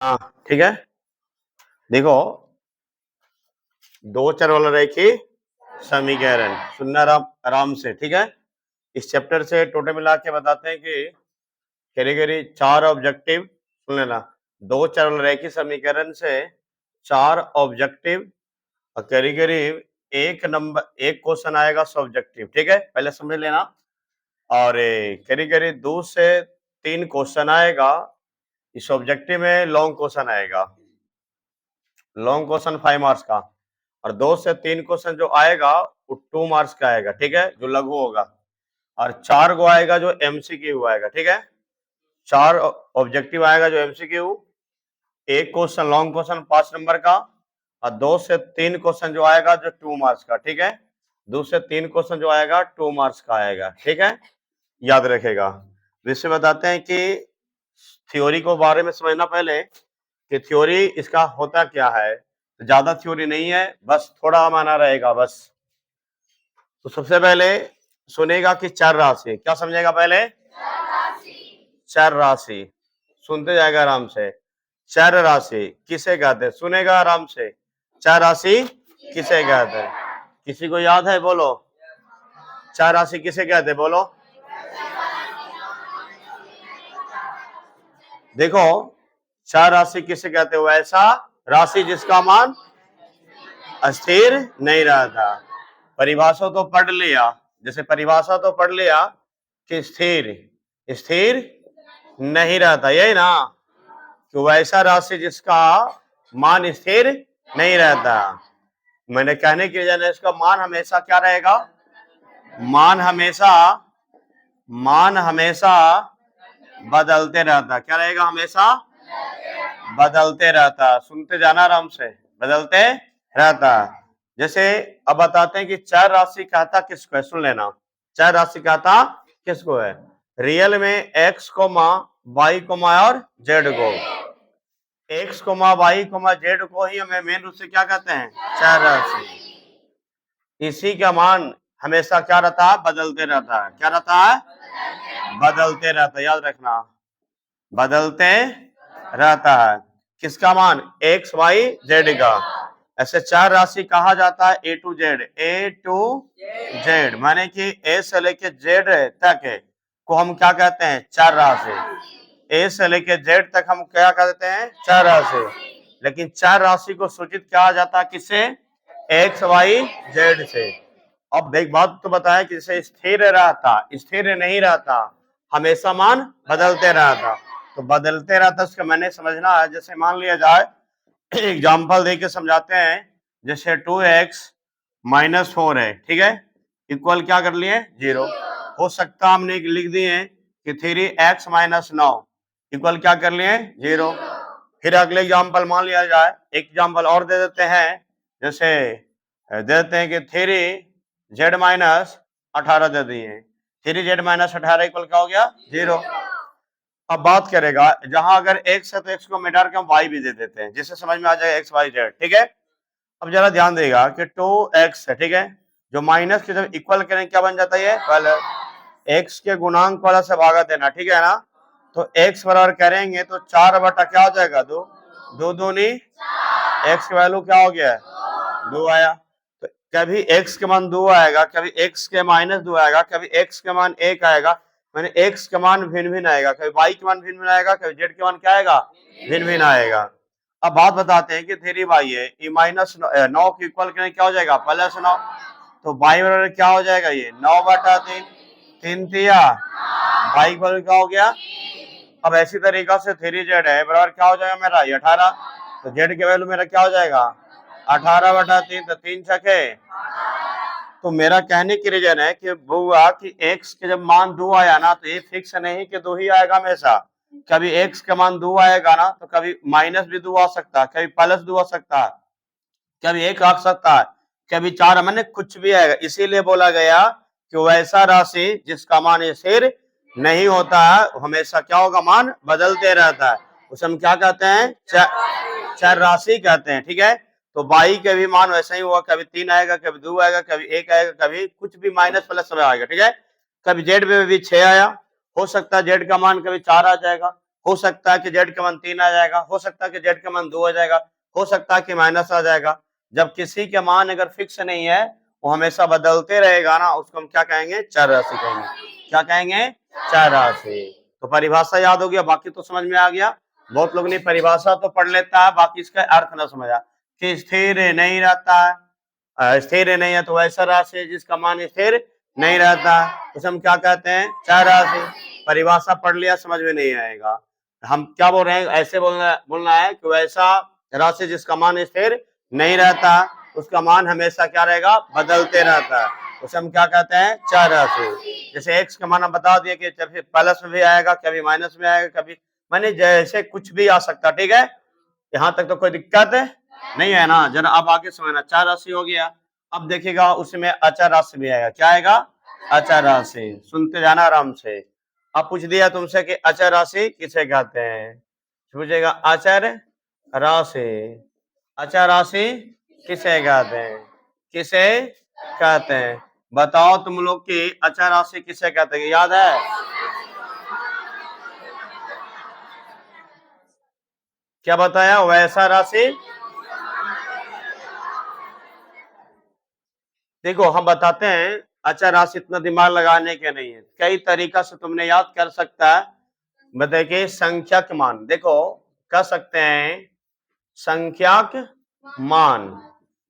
हाँ ठीक है। देखो, दो चर वाला रेखीय समीकरण सुनना आराम आराम से, ठीक है। इस चैप्टर से टोटल मिला के बताते हैं कि कैटेगरी चार ऑब्जेक्टिव, सुन लेना, दो चर वाला रेखीय समीकरण से चार ऑब्जेक्टिव और कैटेगरी एक क्वेश्चन आएगा सब्जेक्टिव, ठीक है, पहले समझ लेना। और कैटेगरी दो से तीन क्वेश्चन आएगा, इस ऑब्जेक्टिव में लॉन्ग क्वेश्चन आएगा, लॉन्ग क्वेश्चन 5 मार्क्स का, और दो से तीन क्वेश्चन जो आएगा वो 2 मार्क्स का आएगा, ठीक है, जो लघु होगा। और चार को आएगा जो एमसीक्यू आएगा, ठीक है, चार ऑब्जेक्टिव आएगा जो एमसीक्यू, एक क्वेश्चन लॉन्ग क्वेश्चन 5 नंबर का, और दो से तीन क्वेश्चन जो आएगा जो 2 मार्क्स का, ठीक है, दो से तीन क्वेश्चन जो आएगा 2 मार्क्स का आएगा, ठीक है, याद रखेगा। विषय बताते हैं कि थ्योरी को बारे में समझना पहले कि थ्योरी इसका होता क्या है। तो ज्यादा थ्योरी नहीं है, बस थोड़ा माना रहेगा बस। तो सबसे पहले सुनेगा कि चर राशि क्या समझेगा, पहले चर राशि सुनते जाएगा आराम से। चर राशि किसे कहते हैं, सुनेगा आराम से, चर राशि किसे कहते हैं, किसी को याद है, बोलो, चर राशि किसे कहते हैं, बोलो। देखो, चर राशि किसे कहते हो, ऐसा राशि जिसका मान अस्थिर नहीं रहता। परिभाषा तो पढ़ लिया, जैसे परिभाषा तो पढ़ लिया कि स्थिर स्थिर नहीं रहता, यही ना, कि वैसा राशि जिसका मान स्थिर नहीं रहता। मैंने कहने की वजह इसका मान हमेशा क्या रहेगा, मान हमेशा बदलते रहता, क्या रहेगा, हमेशा बदलते रहता। सुनते जाना आराम से, बदलते रहता। जैसे अब बताते हैं कि चर राशि कहता किसको है, सुन लेना, चर राशि कहता किसको है, रियल में x कोमा y कोमा और z को, x comma y comma z को ही हमें मेन रूप से क्या कहते हैं, चर राशि। इसी का मान हमेशा क्या रहता है, बदलते रहता है, क्या रहता है, बदलते रहता है, याद रखना, बदलते रहता है। किसका मान, एक्स वाई जेड का। ऐसे चार राशि कहा जाता है ए टू जेड, माने कि ए से लेके जेड तक को हम क्या कहते हैं, चार राशि। ए से लेके जेड तक हम क्या कहते हैं, चार राशि। लेकिन चार राशि को सूचित किया जाता है किससे, एक्स वाई जेड से। अब एक बात तो बताया कि जैसे स्थिर रहता, स्थिर नहीं रहता, हमेशा मान बदलते रहता। तो बदलते रहता उसका मैंने समझना है, जैसे मान लिया जाए, एग्जाम्पल दे के समझाते हैं, जैसे 2x माइनस 4 है, ठीक है, इक्वल क्या कर लिए, 0। हो सकता हमने लिख दिए कि 3x माइनस 9 इक्वल क्या कर लिए, 0। फिर अगले एग्जाम्पल मान लिया जाए, एक एग्जाम्पल और दे देते हैं, जैसे दे देते हैं कि 3z माइनस 18 दे दिए, 3z माइनस 18 इक्वल क्या हो गया, 0। अब बात करेगा, जहां अगर x है तो x को मिटा के हम y भी दे देते हैं, जिससे समझ में आ जाएगा x y z, ठीक है। अब जरा ध्यान देगा कि 2x है, ठीक है, जो माइनस के जब इक्वल करें क्या बन जाता है, पहले x के गुणांक वाला से भागा देना, ठीक है ना। तो x बराबर करेंगे तो 4 बटा क्या हो जाएगा, 2, 2 दूनी x की वैल्यू क्या हो गया, 2 आया। तो कभी x के मान 2 आएगा, कभी x के माइनस 2 आएगा, कभी x के मान 1 आएगा, मैंने x के मान भिन्न भिन्न आएगा, कभी y के मान भिन्न भिन्न आएगा, कभी z के मान क्या आएगा, भिन्न भिन्न आएगा। अब बात बताते हैं कि 3y है, ये माइनस 9 के इक्वल करें क्या हो जाएगा, प्लस 9। तो y बराबर क्या हो जाएगा, ये 9 बटा 3, 3 तिया y बराबर क्या हो गया। अब ऐसी तरीका से 3z है बराबर क्या हो जाएगा मेरा, ये 18। तो z के वैल्यू मेरा क्या हो जाएगा, 18 बटा 3, तो 3 छके। तो मेरा कहने की रीजन है कि बुआ कि x के जब मान 2 आया ना, तो ये फिक्स नहीं कि 2 ही आएगा हमेशा, कभी x का मान 2 आएगा ना तो कभी माइनस भी 2 आ सकता है, कभी प्लस 2 आ सकता है, कभी 1 आ सकता है, कभी 4, मैंने कुछ भी आएगा। इसीलिए बोला गया कि वैसा राशि जिसका मान स्थिर नहीं होता है, हमेशा क्या होगा, मान बदलते रहता है, उसे हम क्या कहते हैं, चर राशि कहते हैं, ठीक है। तो y के भी मान वैसा ही हुआ, कभी 3 आएगा, कभी 2 आएगा, कभी 1 आएगा, कभी कुछ भी माइनस प्लस सब आएगा, ठीक है। कभी z में भी 6 आया, हो सकता है z का मान कभी 4 आ जाएगा, हो सकता है कि जेड का मान 3 आ जाएगा, हो सकता है कि जेड का मान 2 आ जाएगा, हो सकता है कि माइनस आ जाएगा। जब किसी के मान अगर फिक्स नहीं है, वो हमेशा बदलते रहेगा ना, उसको हम क्या कहेंगे? चर राशि कहेंगे। क्या कहेंगे? चर राशि। तो परिभाषा याद हो गया, बाकी तो समझ में आ गया। बहुत लोग ने परिभाषा तो पढ़ लेता है, बाकी इसका अर्थ ना समझा कि स्थिर नहीं रहता है। स्थिर नहीं है तो वैसा राशि जिसका मान स्थिर नहीं रहता, उसे हम क्या कहते हैं? चर राशि। परिभाषा पढ़ लिया, समझ में नहीं आएगा। हम क्या बोल रहे हैं? ऐसे बोलना है कि वैसा राशि जिसका मान स्थिर नहीं रहता, उसका मान हमेशा क्या रहेगा? बदलते रहता है, उसे हम क्या कहते हैं? चर राशि। जैसे एक्स का मान हम बता दिए कि कभी प्लस में भी आएगा, कभी माइनस में आएगा, कभी माने जैसे कुछ भी आ सकता। ठीक है, यहाँ तक तो कोई दिक्कत नहीं है ना? जरा अब आगे समझना। चर राशि हो गया, अब देखिएगा उसमें अचर राशि भी आएगा। क्या आएगा? अचर राशि। सुनते जाना आराम से। अब पूछ दिया तुमसे कि अचर राशि किसे कहते हैं, पूछेगा अचर राशि। अचर राशि किसे कहते हैं? किसे कहते हैं? बताओ तुम लोग की अचर राशि किसे कहते हैं? याद है? क्या बताया? वैसा राशि। देखो हम बताते हैं, अचर राशि इतना दिमाग लगाने के नहीं है, कई तरीका से तुमने याद कर सकता है। बताइए संख्यक मान, देखो कर सकते हैं संख्यक मान।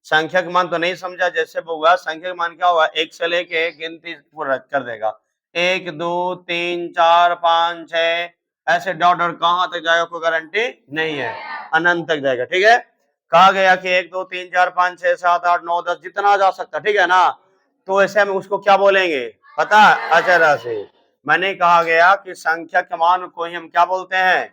संख्यक मान तो नहीं समझा, जैसे होगा संख्यक मान क्या होगा? एक से लेके गिनती पूरा कर देगा, 1 2 3 4 5 6 ऐसे डॉट डॉट कहां तक जाएगा कोई गारंटी नहीं है, अनंत तक जाएगा। ठीक है, कहा गया कि 1 2 3 4 5 6 7 8 9 10 जितना जा सकता। ठीक है ना? तो ऐसे हम उसको क्या बोलेंगे पता है? अचर राशि। मैंने कहा गया कि संख्या के मान को ही हम क्या बोलते हैं?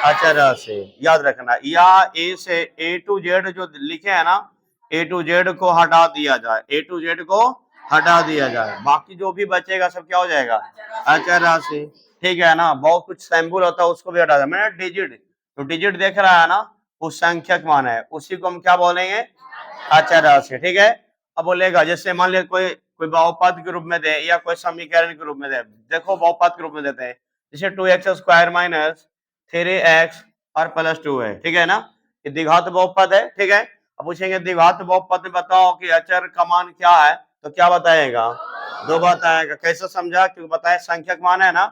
अचर राशि। याद रखना, या ए से ए टू जेड जो लिखे है ना, ए टू जेड को हटा दिया जाए, ए टू जेड को हटा दिया जाए, बाकी जो भी बचेगा सब क्या हो जाएगा? अचर राशि। ठीक है ना? बहुत कुछ सैंपल होता है उसको भी हटा दिया मैंने। डिजिट, तो डिजिट देख रहा है ना, वो संख्यक मान है, उसी को हम क्या बोलेंगे? अचर राशि। ठीक है, अब बोलेगा जैसे मान लिया कोई कोई बहुपद के रूप में दे या कोई समीकरण के रूप में दे। देखो बहुपद के रूप में देते हैं, जैसे 2x स्क्वायर माइनस 3x और प्लस 2 है। ठीक है ना? ये द्विघात बहुपद है। ठीक है, अब पूछेंगे द्विघात बहुपद में बताओ कि अचर का मान क्या है, तो क्या बताएगा? 2 बताएगा। कैसे समझा? क्योंकि बताए संख्यक मान है ना,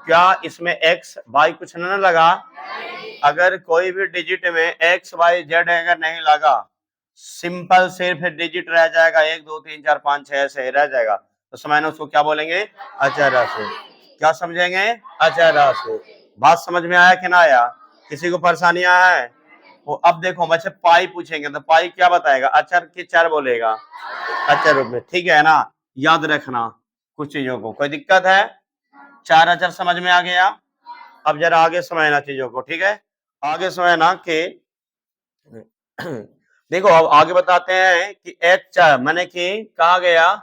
क्या इसमें x y कुछ न लगा? अगर कोई भी डिजिट में x y z अगर नहीं लगा, सिंपल सिर्फ डिजिट रह जाएगा, 1 2 3 4 5 6 ऐसे रह जाएगा, तो समझना उसको क्या बोलेंगे? अचर राशि। क्या समझेंगे? अचर राशि। बात समझ में आया कि ना आया? किसी को परेशानियां है? वो अब देखो वैसे पाई पूछेंगे तो पाई क्या बताएगा? अचर की चर बोलेगा, अचर रूप में। ठीक है ना? याद रखना कुछ चीजों को। कोई दिक्कत है? चार अचर समझ में आ गया? अब जरा आगे समझना चीजों को। ठीक है, आगे समझना कि देखो अब आगे बताते हैं कि एक चर माने कि कहा गया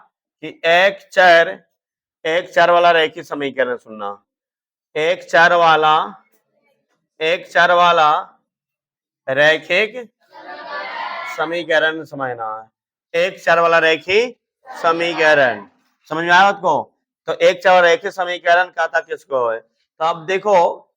कि एक चर वाला रैखिक समीकरण सुनना। एक चर वाला रैखिक समीकरण समझना है। एक चर वाला रैखिक समीकरण समझ में आया आपको? तो एक चर वाला रैखिक समीकरण कहता किसको है? तो अब देखो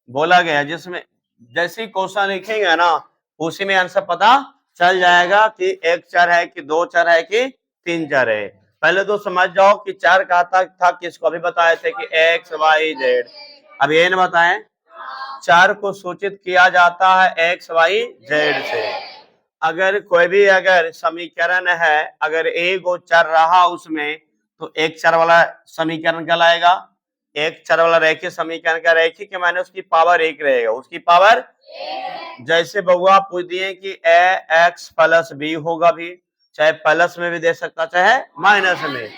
बोला गया जिसमें जैसी क्वेश्चन लिखेंगे ना, उसी में आंसर पता चल जाएगा कि एक चर है कि दो चर है कि तीन चर है। पहले तो समझ जाओ कि चर कहता था किसको, अभी बताए थे कि एक्स वाई जेड। अब ये न बताएं, चर को सूचित किया जाता है एक्स वाई जेड से। अगर कोई भी अगर समीकरण है, अगर एक गो चर रहा उसमें, तो एक चर वाला समीकरण कहलाएगा। एक चर वाला रैखिक समीकरण का रैखिक के माने उसकी पावर एक रहेगा, उसकी पावर जैसे बउआ पूछ दिए कि ए एक्स प्लस बी होगा, भी चाहे प्लस में भी दे सकता चाहे माइनस में।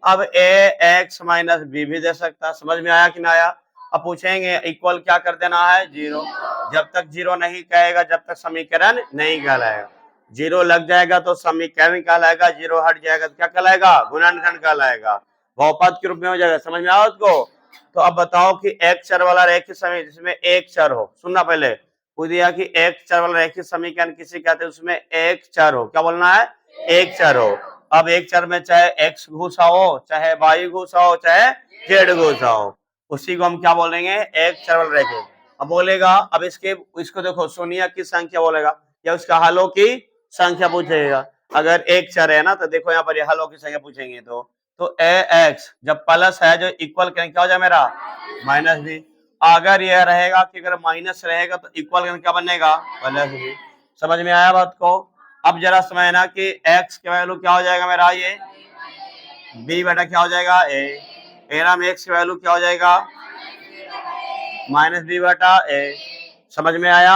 अब ए एक्स माइनस बी भी दे सकता। समझ में आया कि ना आया? अब पूछेंगे इक्वल क्या कर देना है? 0। जब तक 0 नहीं कहेगा जब तक समीकरण नहीं कहलाएगा। 0 लग जाएगा तो समीकरण कहलाएगा, 0 हट जाएगा तो क्या कहलाएगा? गुणनखंड कहलाएगा, बहुपद के रूप में हो जाएगा। समझ में आया उसको? तो अब बताओ कि एक चर वाला रैखिक समीकरण जिसमें एक चर हो, सुनना पहले पूछ दिया कि एक चर वाला रैखिक समीकरण किसे कहते हैं? उसमें एक चर हो। क्या बोलना है? एक चर हो। अब एक चर में चाहे x घुसा हो, चाहे y घुसा हो, चाहे z घुसा हो, उसी को हम क्या बोलेंगे? एक चर वाला रैखिक। अब बोलेगा, अब इसको देखो, शून्य की संख्या बोलेगा या उसका हलों की संख्या पूछेगा। अगर एक चर है ना, तो देखो यहाँ पर ये हलों की संख्या पूछेंगे तो ए एक्स जब प्लस है जो इक्वल करें क्या हो जाए मेरा माइनस बी। अगर यह रहेगा कि अगर माइनस रहेगा तो इक्वल करें क्या बनेगा प्लस बी। समझ में आया बात को? अब जरा समझना कि एक्स की वैल्यू क्या हो जाएगा मेरा, ये बी बेटा क्या हो जाएगा ए नाम एक्स की वैल्यू क्या हो जाएगा माइनस बी बटा ए। समझ में आया?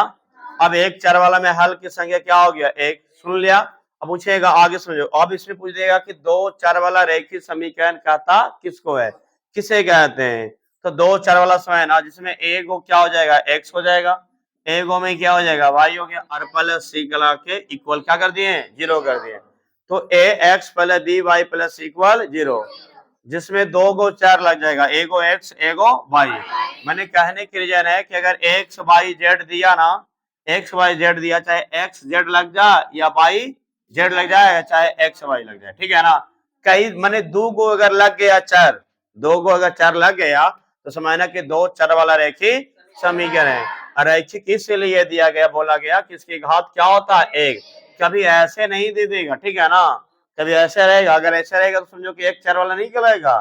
अब एक चर वाला में हल की संख्या क्या हो गया एक, सुन लिया। अब पूछेगा आगे समझो, अब इसमें पूछ देगा कि दो चर वाला रैखिक समीकरण कहता किसको है, किसे कहते हैं। तो दो चर वाला समय ना, जिसमें ए को क्या हो जाएगा एक्स हो जाएगा, ए को में क्या हो जाएगा वाई हो गया, और प्लस सी कला के इक्वल क्या कर दिए जीरो कर दिए। तो A X plus B Y plus equal zero, जिसमें दो को चार लग जाएगा, ए को एक्स ए को वाई। मैंने कहने की रीजन है कि अगर एक्स वाई जेड दिया ना, एक्स वाई जेड दिया, चाहे एक्स जेड लग जाए या वाई जेड लग जाए, चाहे एक्स वाई लग जाए, ठीक है ना। कई मैंने दो को अगर लग गया चार, दो को अगर चार लग गया तो समझना कि दो चर वाला रैखिक समीकरण है। और रैखिक इसलिए दिया गया, बोला गया कि इसकी घात क्या होता है एक, कभी ऐसे नहीं दे देगा, ठीक है ना, कभी ऐसे रहेगा। अगर ऐसे रहेगा तो समझो कि एक चार वाला नहीं कहलाएगा,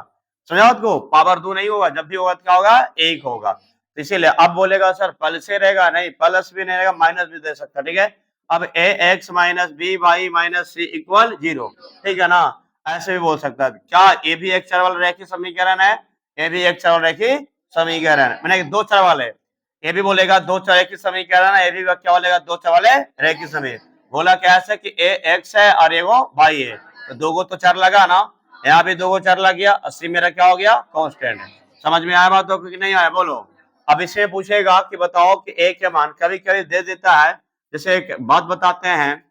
समझा आपको, पावर 2 नहीं होगा, जब भी होगा तो क्या होगा एक होगा। तो इसीलिए अब बोलेगा सर प्लस से रहेगा, नहीं प्लस भी नहीं रहेगा, माइनस भी दे सकता, ठीक है। अब A X minus B Y minus C equal zero, ठीक है ना, ऐसे भी बोल सकता है। क्या ये भी एक चर वाला रैखिक समीकरण है, ये भी एक चर वाला रैखिक समीकरण है, मैंने दो चर वाले, ये भी बोलेगा दो चर रैखिक समीकरण है, ये भी क्या बोलेगा दो चर वाले रैखिक समीकरण। बोला क्या है कि ए एक्स है और ये वो वाई है, तो दो को तो चर लगा ना, यहाँ भी दो को चर लग गया, 80 मेरा क्या हो गया कांस्टेंट है। समझ में आया बात कि नहीं आया बोलो। अब इसमें पूछेगा कि बताओ कि ए के मान, कभी कभी दे देता है, जैसे एक बात बताते हैं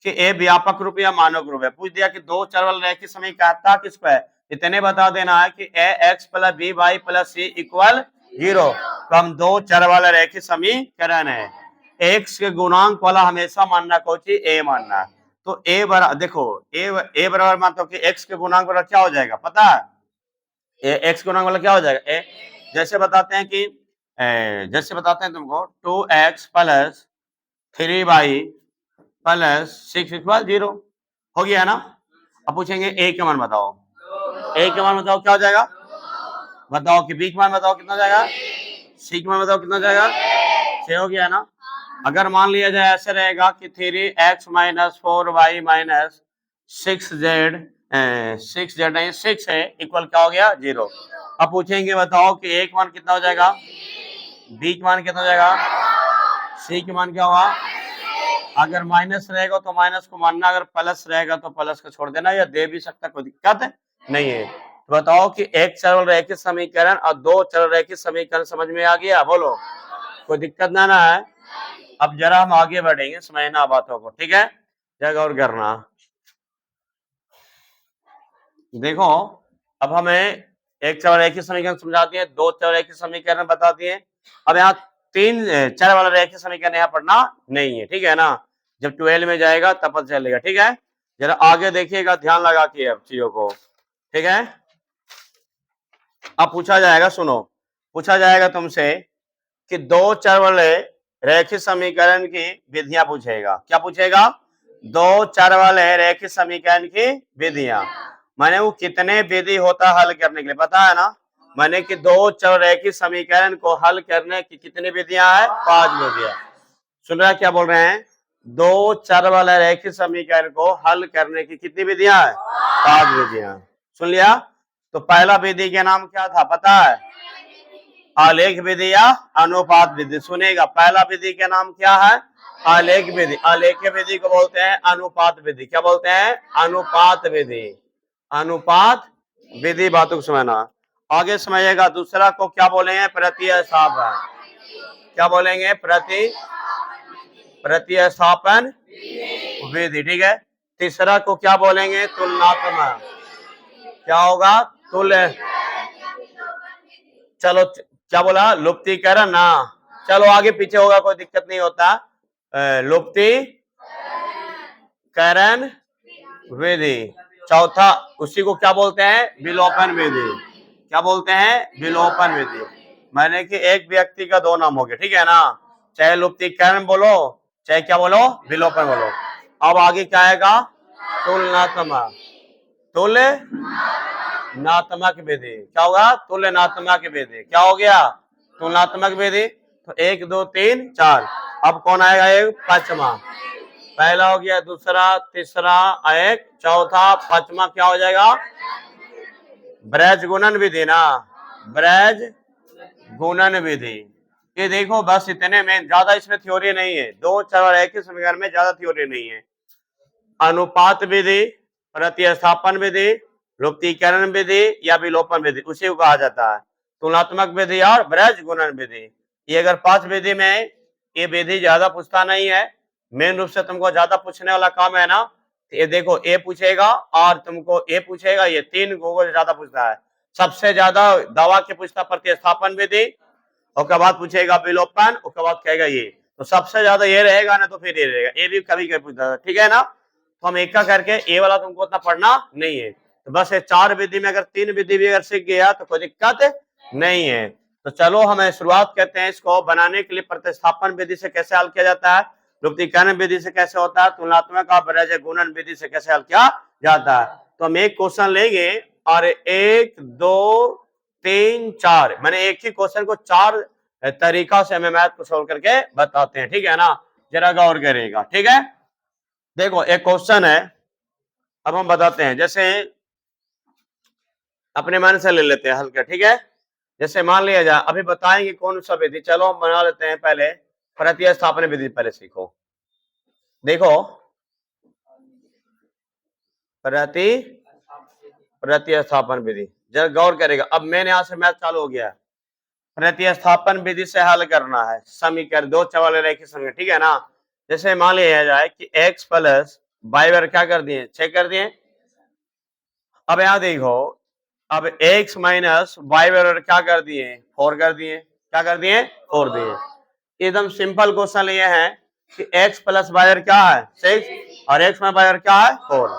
कि ए व्यापक रूप या मानक रूप है, पूछ दिया कि दो चर वाला रैखिक समीकरण कहता किसको है, इतने बता देना है कि A X plus B Y plus C equal zero. तो हम दो चर वाला रैखिक समीकरण है, एक्स के गुणांक वाला हमेशा मानना कोची ए मानना है। तो ए बराबर देखो ए बराबर मानते कि एक्स के गुणांक वाला क्या हो जाएगा पता है, ए एक्स गुणांक वाला क्या हो जाएगा ए, जैसे बताते हैं कि जैसे बताते हैं तुमको 2x plus 3y plus 6 equal zero, हो गया ना। अब पूछेंगे ए के मान बताओ, ए के मान बताओ क्या हो जाएगा, बताओ कि बी के मान बताओ कितना जाएगा, सी के मान बताओ कितना जाएगा, 6 हो गया ना। अगर मान लिया जाए ऐसे रहेगा कि 3x minus 4y minus 6z 6z नहीं 6 है इक्वल क्या हो गया जीरो। अब पूछेंगे बताओ कि ए का मान कितना हो जाएगा, बी का मान कितना हो जाएगा, सी का मान क्या होगा। अगर माइनस रहेगा तो माइनस को मानना, अगर प्लस रहेगा तो प्लस को छोड़ देना, या दे भी सकता, कोई दिक्कत नहीं है। तो बताओ कि एक चर रैखिक समीकरण और दो चर रैखिक समीकरण समझ में आ गया बोलो, कोई दिक्कत ना है। अब जरा हम आगे बढ़ेंगे, समझना बातों को, ठीक है, जगह और करना। देखो अब हमें एक चर रैखिक समीकरण समझा दिए, दो चर रैखिक समीकरण बता दिए। अब यहाँ तीन चर वाला रैखिक समीकरण यहाँ पढ़ना नहीं है, ठीक है ना, जब 12 में जाएगा तब पता चलेगा, ठीक है। जरा आगे देखिएगा ध्यान लगा के अब चीजों को, ठीक है। अब पूछा जाएगा, सुनो, पूछा जाएगा तुमसे कि दो चर वाले रैखिक समीकरण की विधियां पूछेगा, क्या पूछेगा, दो चर वाले रैखिक समीकरण की विधियां, माने वो कितने विधि होता है हल करने के लिए, पता है ना, माने कि दो चर रैखिक समीकरण को हल करने की कितनी विधियां है, 5 विधियां। सुन रहा क्या बोल रहे हैं, दो चर वाले रैखिक समीकरण को हल करने की कितनी विधियां है, 5 विधियां। सुन लिया। तो पहला विधि का नाम क्या था पता है, आलेख विधि या अनुपात विधि। सुनेगा, पहला विधि का नाम क्या है, आलेख विधि। आलेख विधि को बोलते हैं अनुपात विधि, क्या बोलते हैं, अनुपात विधि, अनुपात विधि। बातों को समझना, आगे समझिएगा। दूसरा को क्या बोलेंगे, प्रतिस्थापन, क्या बोलेंगे, प्रतिस्थापन विधि, ठीक है। तीसरा को क्या बोलेंगे, तुलनात्मक, क्या होगा, तुल्य, चलो क्या बोला, लुप्तीकरण ना, चलो आगे पीछे होगा कोई दिक्कत नहीं होता, लुप्तीकरण विधि। चौथा उसी को क्या बोलते हैं, विलोपन विधि, क्या बोलते हैं, विलोपन विधि। मैंने कि एक व्यक्ति का दो नाम हो गया, ठीक है ना, चाहे लुप्तीकरण बोलो चाहे क्या बोलो विलोपन बोलो। अब आगे क्या आएगा, तुलनात्मक, तुलनात्मक विधि। क्या होगा, तुलनात्मक विधि। क्या हो गया, तुलनात्मक विधि। तो 1 2 3 4, अब कौन आएगा, एक पांचवा, पहला हो गया, दूसरा, तीसरा, एक चौथा, पांचवा क्या हो जाएगा, ब्रज गुणन विधि ना, ब्रज गुणन विधि। ये देखो बस इतने में, ज्यादा इसमें थ्योरी नहीं है, 2 4 और 1 के समीकरण में ज्यादा थ्योरी नहीं है। अनुपात विधि, प्रतिस्थापन विधि, लुप्तीकरण विधि या विलोपन विधि, उसी को कहा जाता है तुलनात्मक विधि और ब्रज गुणन विधि। ये अगर 5 विधि में ये विधि ज्यादा पूछता नहीं है, मेन रूप से तुमको ज्यादा पूछने वाला काम है ना, ये देखो ए पूछेगा और तुमको ए पूछेगा, ये 3 को ज्यादा पूछता है। सबसे ज्यादा दवा के पूछता प्रतिस्थापन विधि, उसके बाद पूछेगा विलोपन, उसके बाद कहेगा ये, तो सबसे ज्यादा ये रहेगा ना, तो फिर ये रहेगा, ये भी कभी कभी पूछता है, ठीक है ना। तो हम एक का करके, ए वाला तुमको उतना पढ़ना नहीं है, तो बस ये 4 विधि में अगर 3 विधि भी अगर सीख गया तो कोई दिक्कत नहीं है। तो चलो हमें शुरुआत करते हैं इसको बनाने के लिए। प्रतिस्थापन विधि से कैसे हल किया जाता है, लुप्तीकरण विधि से कैसे होता है, तुलनात्मक और ब्रज गुणन विधि से कैसे हल किया जाता है। तो हम एक क्वेश्चन लेंगे और 1 2 3 4, मैंने एक ही क्वेश्चन को 4 तरीका से हमें मैथ को सोल्व करके बताते हैं, ठीक है ना, जरा गौर करेगा, ठीक है। देखो एक क्वेश्चन है, अब हम बताते हैं, जैसे अपने मन से ले लेते हैं हल्के, ठीक है। जैसे मान लिया जाए, अभी बताएंगे कौन सा विधि, चलो हम बना लेते हैं, पहले प्रतिस्थापन विधि पहले सीखो। देखो प्रतिस्थापन विधि, जरा गौर करेगा। अब मैंने यहां से मैथ चालू हो गया, प्रतिस्थापन विधि से हल करना है समीकरण, 2 चवाले रेखीय समीकरण, ठीक है ना। जैसे मान लिया जाए कि x प्लस वाई वर्ग क्या कर दिए, 6 कर दिए। अब यहां देखो, अब x माइनस वाई वर्ग क्या कर दिए, 4 कर दिए। क्या कर दिए, 4 दिए। एकदम सिंपल क्वेश्चन ये है कि x प्लस वाई वर्ग क्या है 6 और x माइनस वाई वर्ग क्या है 4।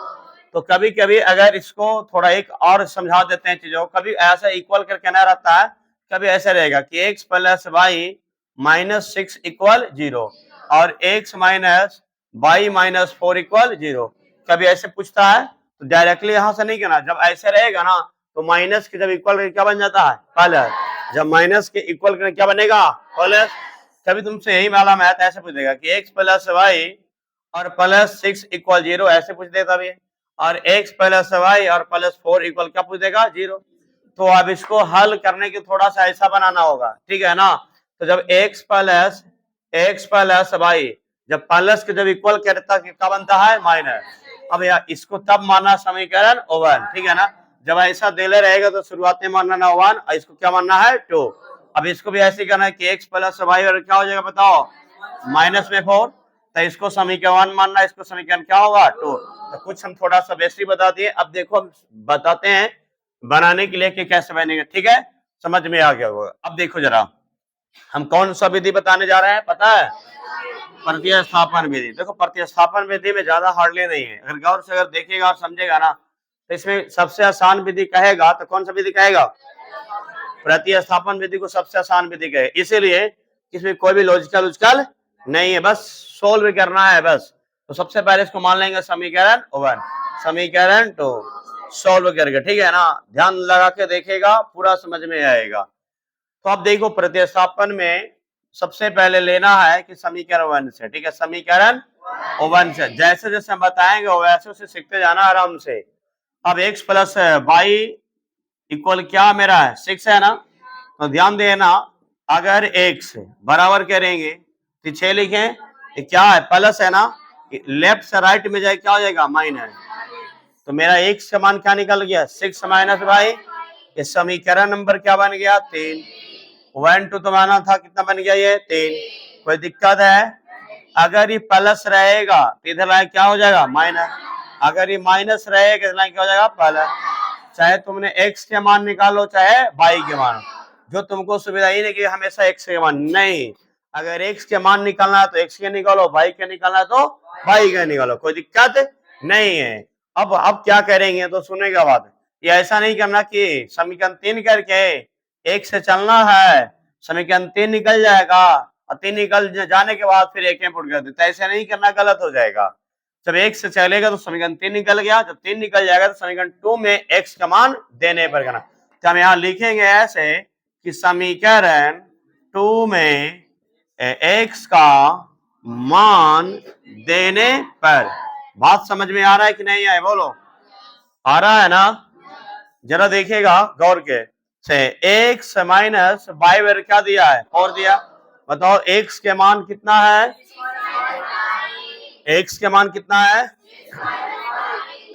तो कभी कभी अगर इसको थोड़ा एक और समझा देते हैं चीजों, कभी ऐसा इक्वल करके ना रहता है, कभी ऐसा रहेगा कि x plus y minus 6 equal 0 और x minus y minus 4 equal 0, कभी ऐसे पूछता है। तो डायरेक्टली यहां से नहीं करना, जब ऐसे रहेगा ना तो माइनस के जब इक्वल करके क्या बन जाता है प्लस, जब माइनस के इक्वल करके क्या बनेगा प्लस। कभी तुमसे यही वाला मैथ ऐसे पूछेगा कि x प्लस वाई और प्लस 6 इक्वल 0, ऐसे पूछ देता भी, और x प्लस वाई और प्लस 4 इक्वल क्या पूछ देगा 0। तो अब इसको हल करने के थोड़ा सा ऐसा बनाना होगा, ठीक है ना। तो जब x प्लस वाई जब प्लस के जब इक्वल करता क्या बनता है माइनस। अब यार इसको तब मानना समीकरण 1, ठीक है ना। जब ऐसा देले रहेगा तो शुरुआत में मानना ना 1 और इसको क्या मानना है 2। अब इसको भी ऐसे करना है कि x प्लस वाई और क्या हो जाएगा बताओ माइनस में 4, तो इसको समीकरण 1 मानना, इसको समीकरण क्या होगा 2। तो कुछ हम थोड़ा सा बेसिक बता दिए, अब देखो हम बताते हैं बनाने के लिए कि कैसे बनेगा, ठीक है, समझ में आ गया होगा। अब देखो जरा हम कौन सा विधि बताने जा रहे हैं, पता है, प्रतिस्थापन विधि। देखो प्रतिस्थापन विधि में ज्यादा हार्डली नहीं है, अगर गौर से अगर देखेगा और समझेगा ना तो इसमें सबसे आसान विधि कहेगा तो कौन सा विधि कहेगा, प्रतिस्थापन विधि को सबसे आसान विधि कहे, इसीलिए इसमें कोई भी लॉजिकल नहीं है, बस सोल्व करना है बस। तो सबसे पहले इसको मान लेंगे समीकरण 1, समीकरण 2 सोल्व करके, ठीक है ना। ध्यान लगा के देखेगा, पूरा समझ में आएगा। तो अब देखो प्रतिस्थापन में सबसे पहले लेना है कि समीकरण 1 से, ठीक है, समीकरण 1 से जैसे जैसे हम बताएंगे वैसे वैसे सीखते जाना आराम से। अब x प्लस वाई इक्वल क्या मेरा है 6 है ना, तो ध्यान देना अगर x बराबर करेंगे तो 6 लिखें, ये क्या है प्लस है ना, लेफ्ट से राइट में जाए क्या हो जाएगा माइनस। तो मेरा x का मान क्या निकल गया 6 माइनस वाई, ये समीकरण नंबर क्या बन गया 3। 1 2 तो माना था कितना बन गया ये 3। कोई दिक्कत है, अगर ये प्लस रहेगा तो इधर लाइन क्या हो जाएगा माइनस, अगर ये माइनस रहेगा इधर लाइन क्या हो जाएगा प्लस। चाहे तुमने x के मान निकालो चाहे y के मान, जो तुमको सुविधा ही नहीं कि हमेशा x के मान नहीं, अगर x के मान निकालना है तो x के निकालो, y के निकालना है तो y के निकालो, कोई दिक्कत नहीं है। अब क्या करेंगे तो सुनेगा बात, ये ऐसा नहीं करना कि समीकरण 3 करके x से चलना है समीकरण 3 निकल जाएगा, और 3 निकल जाने के बाद फिर 1 में पुट कर देता है। ऐसे नहीं करना, गलत हो जाएगा। जब 1 से चलेगा तो समीकरण 3 निकल गया, जब 3 निकल जाएगा तो समीकरण 2 में x का मान देने पर करना। तो हम यहाँ लिखेंगे ऐसे कि समीकरण 2 में x का मान देने पर। बात समझ में आ रहा है कि नहीं आए? बोलो, आ रहा है ना? जरा देखिएगा गौर के से, x माइनस y पर क्या दिया है? 4 दिया। बताओ x के मान कितना है? x के मान कितना है?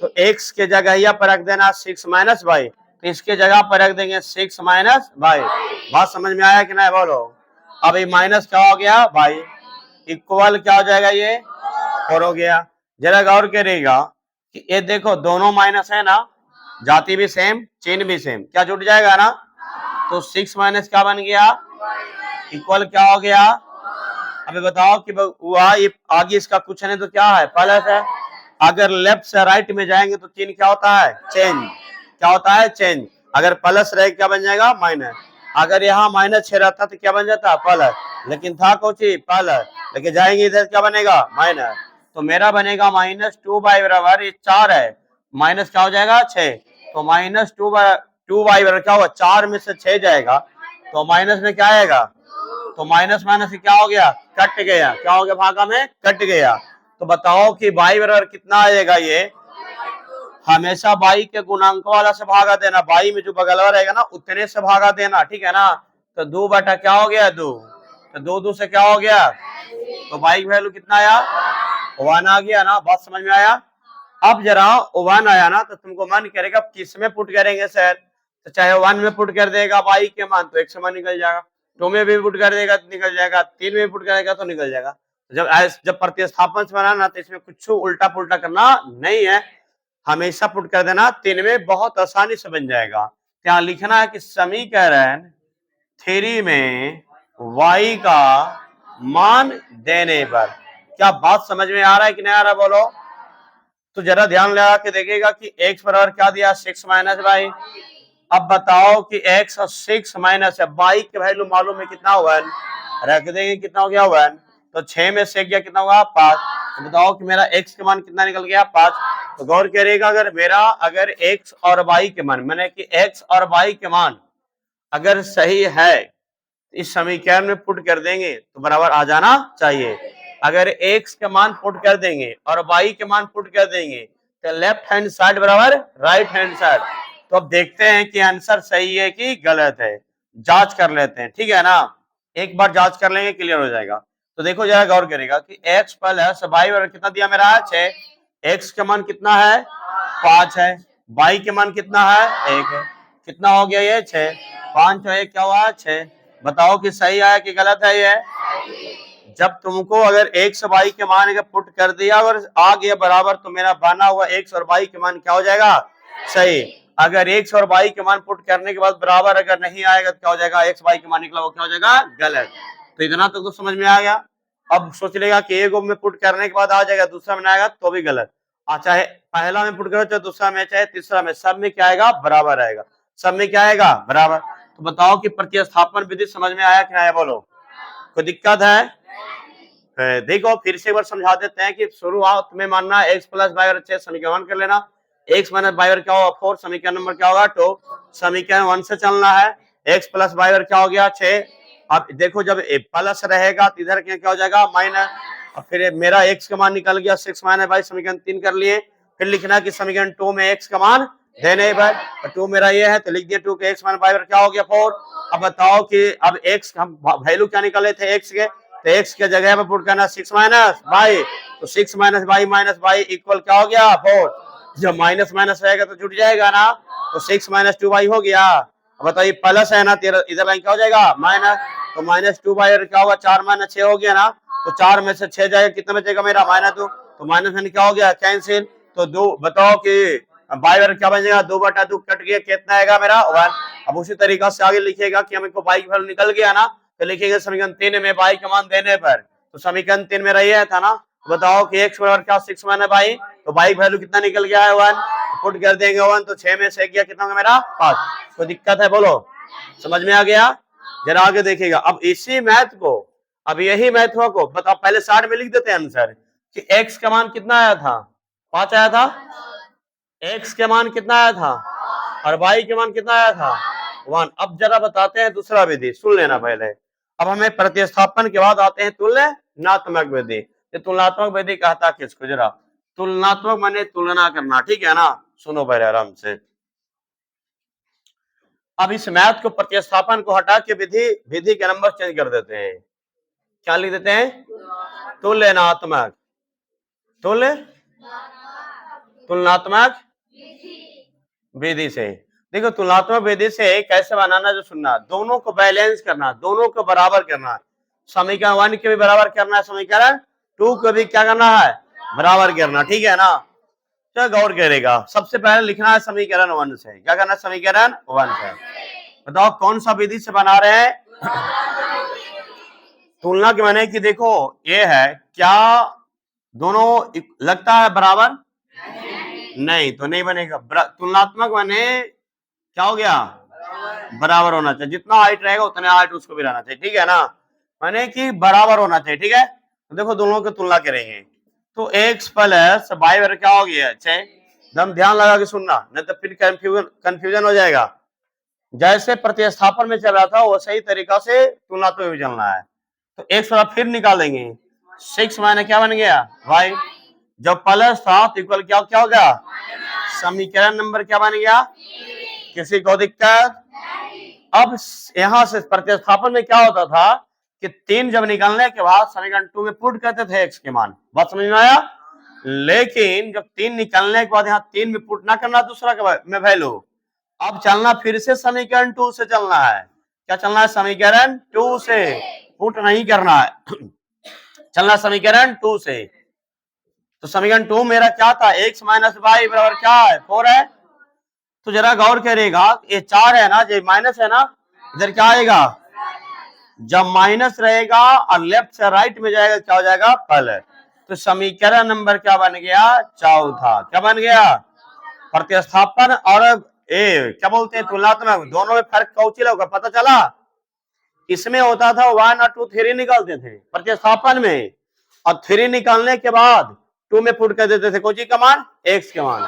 तो x के जगह यह पर रख देना 6 माइनस y, तो इसके जगह पर रख देंगे 6 माइनस y। बात समझ में आया कि नहीं? बोलो। अब ये माइनस क्या हो गया? y इक्वल क्या हो जाएगा? ये 4 हो गया। जरा गौर करिएगा कि ये देखो दोनों माइनस है ना, जाति भी सेम, चिन्ह भी सेम, क्या जुट जाएगा ना? तो 6 माइनस क्या बन गया? इक्वल क्या हो गया? अभी बताओ कि हुआ ये आगे इसका कुछ नहीं तो क्या है? प्लस है। अगर लेफ्ट से राइट में जाएंगे तो चिन्ह क्या होता है? चेंज। क्या होता है? चेंज। अगर प्लस रहे क्या बन जाएगा? माइनस। अगर यहाँ माइनस 6 रहता तो क्या बन जाता? प्लस। लेकिन था कुछ प्लस, लेकिन जाएंगे इधर क्या बनेगा? माइनस। तो मेरा बनेगा -2 y बराबर, ये 4 है, माइनस क्या हो जाएगा? 6। तो -2 y बराबर क्या होगा? 4 में से 6 जाएगा तो माइनस में क्या आएगा? तो माइनस माइनस क्या हो गया? कट गया। क्या हो गया? भागा में कट गया। तो बताओ कि y बराबर कितना आएगा? ये हमेशा y के गुणांक वाला से भागा देना, y में जो बगल वाला रहेगा ना उतने से भागा देना, ठीक है ना? तो 2 बटा क्या हो गया? 2। तो 2 से क्या हो गया? तो y की वैल्यू कितना आया? 1 आ गया ना? बात समझ में आया? अब जरा 1 आया ना तो तुमको मन करेगा किस में पुट करेंगे सर? तो चाहे 1 में पुट कर देगा y के मान तो x मान निकल जाएगा, 2 में भी पुट कर देगा तो निकल जाएगा, 3 में पुट करेगा तो निकल जाएगा। जब प्रतिस्थापन से बनाना तो इसमें कुछ उल्टा पुल्टा करना नहीं है, हमेशा पुट कर देना, 3 में बहुत आसानी से बन जाएगा। यहाँ लिखना है कि समीकरण 3 में y का मान देने पर। क्या बात समझ में आ रहा है कि नहीं आ रहा? बोलो। तो जरा ध्यान लगा के देखिएगा कि x बराबर क्या दिया? 6 माइनस y। अब बताओ कि x और 6 माइनस है, y की वैल्यू मालूम है कितना? 1 रख देंगे, कितना हो गया? 1। तो 6 में से गया कितना होगा? 5। तो बताओ कि मेरा x के मान कितना निकल गया? 5। तो गौर करिएगा, अगर x और y के मान, मैंने कि x और y के मान अगर सही है इस समीकरण में पुट कर देंगे तो बराबर आ जाना चाहिए। अगर x के मान पुट कर देंगे और y के मान पुट कर देंगे तो लेफ्ट हैंड साइड बराबर राइट हैंड साइड। तो अब देखते हैं कि आंसर सही है कि गलत है, जांच कर लेते हैं, ठीक है ना? एक बार जांच कर लेंगे, क्लियर हो जाएगा। तो देखो जरा गौर करेगा कि x प्लस y बराबर कितना दिया मेरा? 6। x के मान कितना है? 5 है। y के मान कितना है? 1 है। कितना हो गया ये? 6। 5 और 1 क्या हुआ? 6। बताओ कि सही आया कि गलत है? ये जब तुमको अगर x और y के मान का पुट कर दिया और आ गया बराबर तो मेरा बना हुआ x और y के मान क्या हो जाएगा? सही। अगर x और y के मान पुट करने के बाद बराबर अगर नहीं आएगा तो क्या हो जाएगा? x y के मान निकला वो क्या हो जाएगा? गलत। तो इतना तो समझ में आ गया। अब सोच लेगा कि एक में पुट करने के बाद आ जाएगा, दूसरा में आएगा तो भी गलत। चाहे पहला में पुट करो, चाहे दूसरा में, चाहे तीसरा में, सब में क्या आएगा? बराबर आएगा। सब में क्या आएगा? बराबर। तो बताओ कि प्रतिस्थापन विधि समझ में आया कि नहीं? बोलो। कोई दिक्कत है? देखो फिर से एक बार समझा देते हैं कि शुरुआत में मानना x प्लस y और 6 समीकरण कर लेना, x माइनस y और क्या होगा? 4। समीकरण नंबर क्या होगा? 2। समीकरण 1 से चलना है, x प्लस y और क्या हो गया? 6। अब देखो जब प्लस रहेगा तो इधर क्या हो जाएगा? माइनस। और फिर मेरा x का मान निकल गया 6 माइनस y, समीकरण 3 कर लिए। फिर लिखना कि समीकरण 2 में x का मान देने पर, 2 मेरा ये है तो लिख दिया 2 के x माइनस y और क्या हो गया? 4। अब बताओ कि अब x हम वैल्यू क्या निकाले थे x के, तो x के जगह पे पुट करना 6 माइनस y, तो 6 माइनस y इक्वल क्या हो गया? 4। जब माइनस माइनस रहेगा तो जुट जाएगा ना, तो 6 माइनस 2y हो गया। अब बताइए प्लस है ना, इधर लाइन क्या हो जाएगा? माइनस। तो माइनस 2y और क्या होगा? 4 माइनस 6 हो गया ना, तो 4 में से 6 जाएगा, कितना बचेगा मेरा? -2। तो माइनस में क्या हो गया? कैंसिल। तो 2 बताओ कि y और क्या बन जाएगा? 2 बटा 2 कट गया, कितना आएगा मेरा? 1। अब उसी तरीका से आगे लिखिएगा कि हमको y की वैल्यू निकल गया ना, तो लिखेंगे समीकरण 3 में y का मान देने पर। तो समीकरण 3 में रही था ना, बताओ कि x बराबर क्या? 6 माइनस y, तो y की वैल्यू कितना निकल गया है? 1। पुट कर देंगे 1, तो 6 में से गया कितना होगा मेरा? 5। कोई दिक्कत है? बोलो। समझ में आ गया? जरा आगे देखिएगा। अब इसी मैथ को, अब यही मैथ को बताओ, पहले 60 में लिख देते हैं आंसर कि x का मान कितना आया था, 5 आया था। x के मान कितना आया था और y के मान कितना आया था, 1। अब जरा बताते हैं दूसरा विधि, सुन लेना पहले। अब हमें प्रतिस्थापन के बाद आते हैं तुलनात्मक विधि। ये तुलनात्मक विधि कहता है किसको, जरा तुलनात्मक माने तुलना करना, ठीक है ना। सुनो पहले आराम से। अब इस मैथ को, प्रतिस्थापन को हटा के विधि के नंबर चेंज कर देते हैं। क्या लिख देते हैं, तुलनात्मक, तुलनात्मक विधि से। देखो तुलनात्मक विधि से कैसे बनाना, जो सुनना, दोनों को बैलेंस करना, दोनों को बराबर करना। समीकरण 1 के भी बराबर करना है, समीकरण 2 को भी क्या करना है, बराबर करना, ठीक है ना। तो गौर करेगा, सबसे पहले लिखना है समीकरण 1 से। क्या करना है, समीकरण 1 से। बताओ कौन सा विधि से बना रहे हैं, तुलना के माने कि देखो ये है, क्या दोनों लगता है बराबर, नहीं तो नहीं बनेगा। तुलनात्मक माने क्या हो गया, बराबर होना चाहिए, जितना हाइट रहेगा उतना हाइट उसको भी रहना चाहिए, ठीक है ना, माने कि बराबर होना चाहिए, ठीक है। तो देखो दोनों की तुलना करेंगे, तो x प्लस वाई बराबर क्या हो गया, एकदम ध्यान लगा के सुनना, नहीं तो फिर कंफ्यूजन हो जाएगा। जैसे प्रतिस्थापन में चल रहा था वो सही तरीका से तुलनात्मक में चलना है। तो x वाला फिर निकालेंगे, 6 माइनस क्या बन गया, y। जब प्लस था तो इक्वल क्या क्या हो गया, समीकरण नंबर क्या बन गया, किसी को दिक्कत। अब यहां से प्रतिस्थापन में क्या होता था कि 3 जब निकालने के बाद समीकरण 2 में पुट करते थे x के मान, बात समझ में आया। लेकिन जब 3 निकालने के बाद यहाँ 3 में पुट ना करना दूसरा में वैल्यू, अब चलना फिर से समीकरण 2 से चलना है। क्या चलना है, समीकरण 2 से, पुट नहीं करना है, चलना समीकरण 2 से। तो समीकरण 2 मेरा क्या था, x माइनस वाई बराबर क्या है, 4 है। तो जरा गौर करेगा, ये 4 है ना, जो माइनस है ना, इधर क्या आएगा, जब माइनस रहेगा और लेफ्ट से राइट में जाएगा क्या हो जाएगा, प्लस। तो समीकरण नंबर क्या बन गया, चौथा। क्या बन गया, प्रतिस्थापन और क्या बोलते हैं, तुलनात्मक, दोनों में फर्क कौची लगा पता चला। इसमें होता था 1 और 2 3 निकालते थे प्रतिस्थापन में, और 3 निकालने के बाद 2 में पुट कर देते थे कोची का मान, x के मान,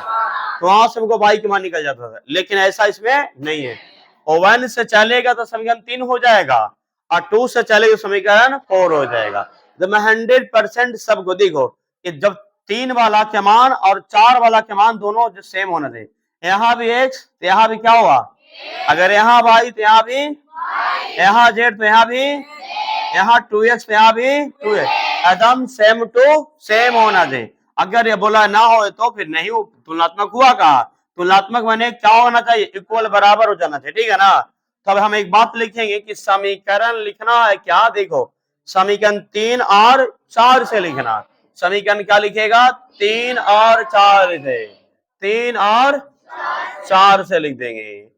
तो वहां से हमको y के मान निकल जाता था। लेकिन ऐसा इसमें नहीं है, 1 से चलेगा तो समीकरण 3 हो जाएगा, और 2 से चलेगा समीकरण 4 हो जाएगा। जब मैं 100% सबको देखो कि जब 3 वाला के मान और 4 वाला के मान दोनों जो सेम होना चाहिए, यहाँ भी x तो यहाँ भी क्या हुआ, अगर यहाँ y तो यहाँ भी, यहाँ z तो यहाँ भी, यहाँ 2x तो यहाँ भी 2x, एकदम सेम टू सेम होना चाहिए। अगर ये बोला ना हो तो फिर नहीं हो, तुलनात्मक हुआ कहा, तुलनात्मक माने क्या होना चाहिए, इक्वल बराबर हो जाना चाहिए, ठीक है ना। तो अब हम एक बात लिखेंगे कि समीकरण लिखना है क्या, देखो समीकरण 3 और 4 से लिखना। समीकरण क्या लिखेगा, 3 और 4 से, 3 और 4 से लिख देंगे।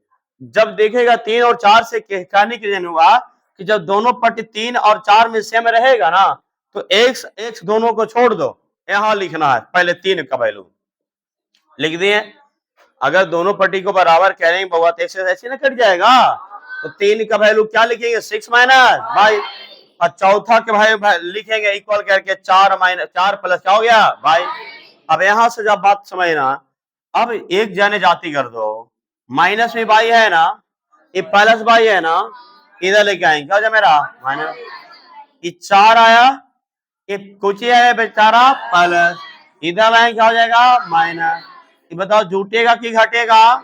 जब देखेगा 3 और 4 से कहने के लिए हुआ कि जब दोनों पट्टी 3 और 4 में सेम रहेगा ना, तो x दोनों को छोड़ दो, यहां लिखना है पहले 3 का वैल्यू लिख दिए। अगर दोनों पट्टी को बराबर कह रहे हैं बउआ तो x ऐसे ना कट जाएगा, तो 3 का वैल्यू क्या लिखेंगे, 6 माइनस भाई, और चौथा के भाई लिखेंगे इक्वल करके 4 माइनस 4 प्लस क्या हो गया भाई। अब यहां से जब बात समझना, अब एक जाने जाती कर दो, माइनस में बाई है ना, ये प्लस बाई है ना, इधर लेके आएंगे क्या हो जाए मेरा माइनस, ये 4 आया, ये कुछ ही है बेचारा प्लस, इधर लाएंगे क्या हो जाएगा माइनस। ये बताओ जुटेगा कि घटेगा,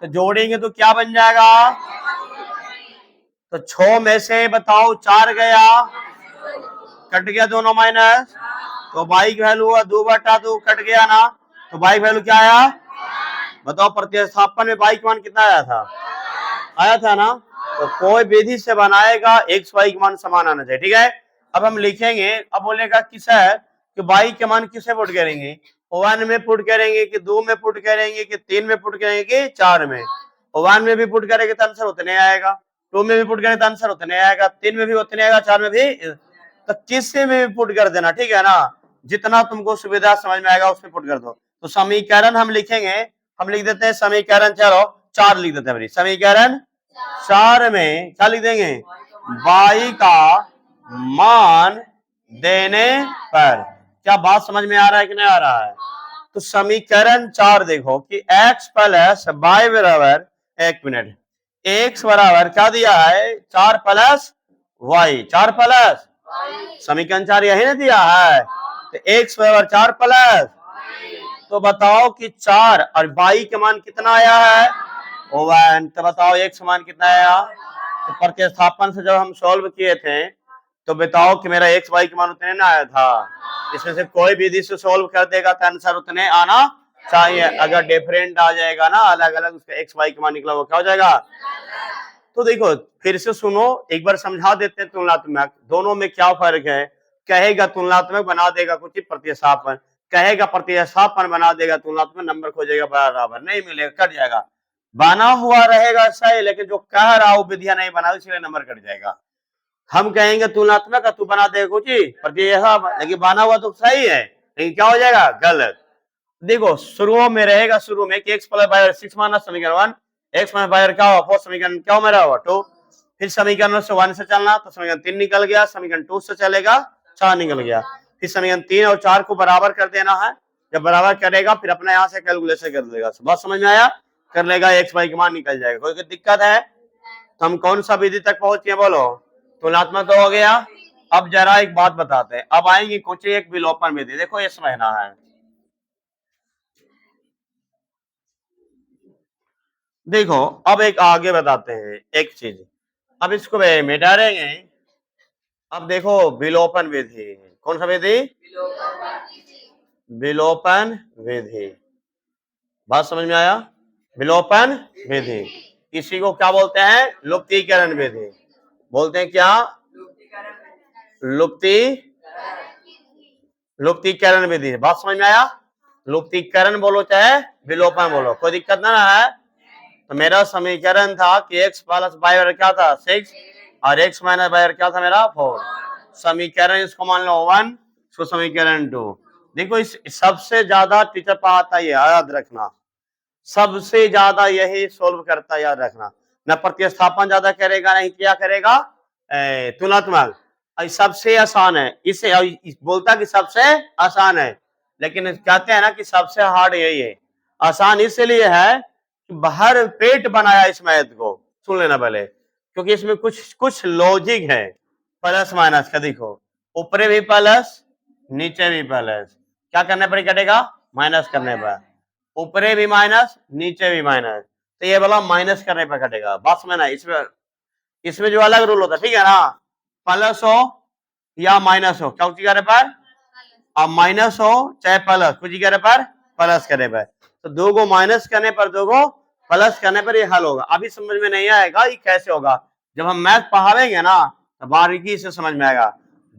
तो जोड़ेंगे तो क्या बन जाएगा, तो 6 में से बताओ 4 गया, कट गया दोनों माइनस, तो बाई की वैल्यू हुआ 2/2, कट गया ना, तो बाई की वैल्यू क्या आया, बताओ प्रतिस्थापन में बाई का मान कितना आया था ना। तो कोई विधि से बनाएगा x y के मान समान आना चाहिए, ठीक है। अब हम लिखेंगे, अब बोलेगा किस है कि y के मान किसे पुट करेंगे, 1 में पुट करेंगे कि 2 में पुट करेंगे कि 3 में पुट करेंगे कि 4 में। 1 में भी पुट करेंगे तो आंसर उतने आएगा, 2 में भी पुट करेंगे तो आंसर उतने आएगा, 3 में भी उतने आएगा, 4 में भी, तो किसी में भी पुट कर देना, ठीक है ना, जितना तुमको सुविधा समझ में आएगा उसमें पुट कर दो। तो समीकरण हम लिखेंगे, हम लिख देते हैं समीकरण, चलो 4 लिख देते हैं, समीकरण 4 में क्या लिख देंगे, y का मान देने पर। क्या बात समझ में आ रहा है कि नहीं आ रहा है? तो समीकरण 4 देखो कि x प्लस y बराबर, एक मिनट, x बराबर क्या दिया है, 4 प्लस y, 4 प्लस, समीकरण 4 यही ना दिया है, तो x बराबर 4 प्लस, तो बताओ कि 4 और y के मान कितना आया है, 1। तो बताओ x मान कितना आया, तो प्रतिस्थापन से जब हम सॉल्व किए थे तो बताओ कि मेरा x y के मान उतने ना आया था। इसमें से कोई विधि से सॉल्व कर देगा तो आंसर उतने आना चाहिए। अगर डिफरेंट आ जाएगा ना, अलग अलग उसका x y के मान निकला, वो क्या हो जाएगा। तो देखो फिर से सुनो, एक बार समझा देते हैं तुलनात्मक दोनों में क्या फर्क है। कहेगा तुलनात्मक बना देगा कुछ ही प्रतिस्थापन, कहेगा प्रतिस्थापन बना देगा तुलनात्मक, नंबर खोजेगा बराबर नहीं मिलेगा, कट जाएगा। बना हुआ रहेगा सही, लेकिन जो कह रहा हो विधिया नहीं बना, इसलिए नंबर कट जाएगा। हम कहेंगे तुलनात्मक, तू बना देगा कुछ ही प्रतिस्थापन, लेकिन बना हुआ तो सही है, लेकिन क्या हो जाएगा, गलत। देखो शुरू में रहेगा, शुरू में कि x प्लस बाय 6 माना समीकरण 1, x माइनस बाय क्या हुआ 4, समीकरण क्या मेरा हुआ 2, फिर समीकरण से 1 से चलना तो समीकरण 3 निकल गया, समीकरण 2 से चलेगा 4 निकल गया, फिर समीकरण 3 और 4 को बराबर कर देना है। जब बराबर करेगा फिर अपने यहाँ से कैलकुलेशन कर देगा, बात समझ में आया, कर लेगा, x y का मान निकल जाएगा। कोई दिक्कत है तो हम कौन सा विधि तक पहुंचे, बोलो, तुलनात्मक तो हो गया। अब जरा एक बात बताते हैं, अब आएंगी कुछ एक विलोपन विधि, देखो ये समझना है। देखो अब एक आगे बताते हैं एक चीज, अब इसको मिटाएंगे। अब देखो विलोपन विधि, कौन सा विधि, विलोपन विधि, बात समझ में आया, विलोपन विधि, इसी को क्या बोलते हैं, लुप्तीकरण विधि, बोलते हैं क्या, लुप्तीकरण विधि, बात समझ में आया। लुप्तीकरण बोलो चाहे विलोपन बोलो, कोई दिक्कत ना है। तो मेरा समीकरण था कि x प्लस वाई बराबर क्या था 6 और x माइनस वाई क्या था मेरा 4, समीकरण इसको मान लो 1, इसको समीकरण 2। देखो इस सबसे ज्यादा टीचर पढ़ाता है, याद रखना, सबसे ज्यादा यही सोल्व करता है, याद रखना। न प्रतिस्थापन ज्यादा करेगा, नहीं क्या करेगा, तुलनात्मक, सबसे आसान है इसे बोलता कि सबसे आसान है, लेकिन कहते हैं ना कि सबसे हार्ड यही है। आसान इसलिए है कि बाहर पेट बनाया इस मैथ को, सुन लेना पहले, क्योंकि इसमें कुछ लॉजिक है। प्लस माइनस का देखो, ऊपरे भी प्लस नीचे भी प्लस, क्या करने पर कटेगा, माइनस करने पर, ऊपरे भी माइनस नीचे भी माइनस, तो ये वाला माइनस करने पर कटेगा। बात समझना, इसमें जो अलग रूल होता है, ठीक है ना, प्लस हो या माइनस हो, क्या करे पर, अब माइनस हो चाहे प्लस, कुछ करे पर प्लस करे पर, तो दो गो माइनस करने पर दो गो प्लस करने पर ये हल होगा। अभी समझ में नहीं आएगा ये कैसे होगा, जब हम मैथ पढ़ावेंगे ना तो बारीकी से समझ में आएगा।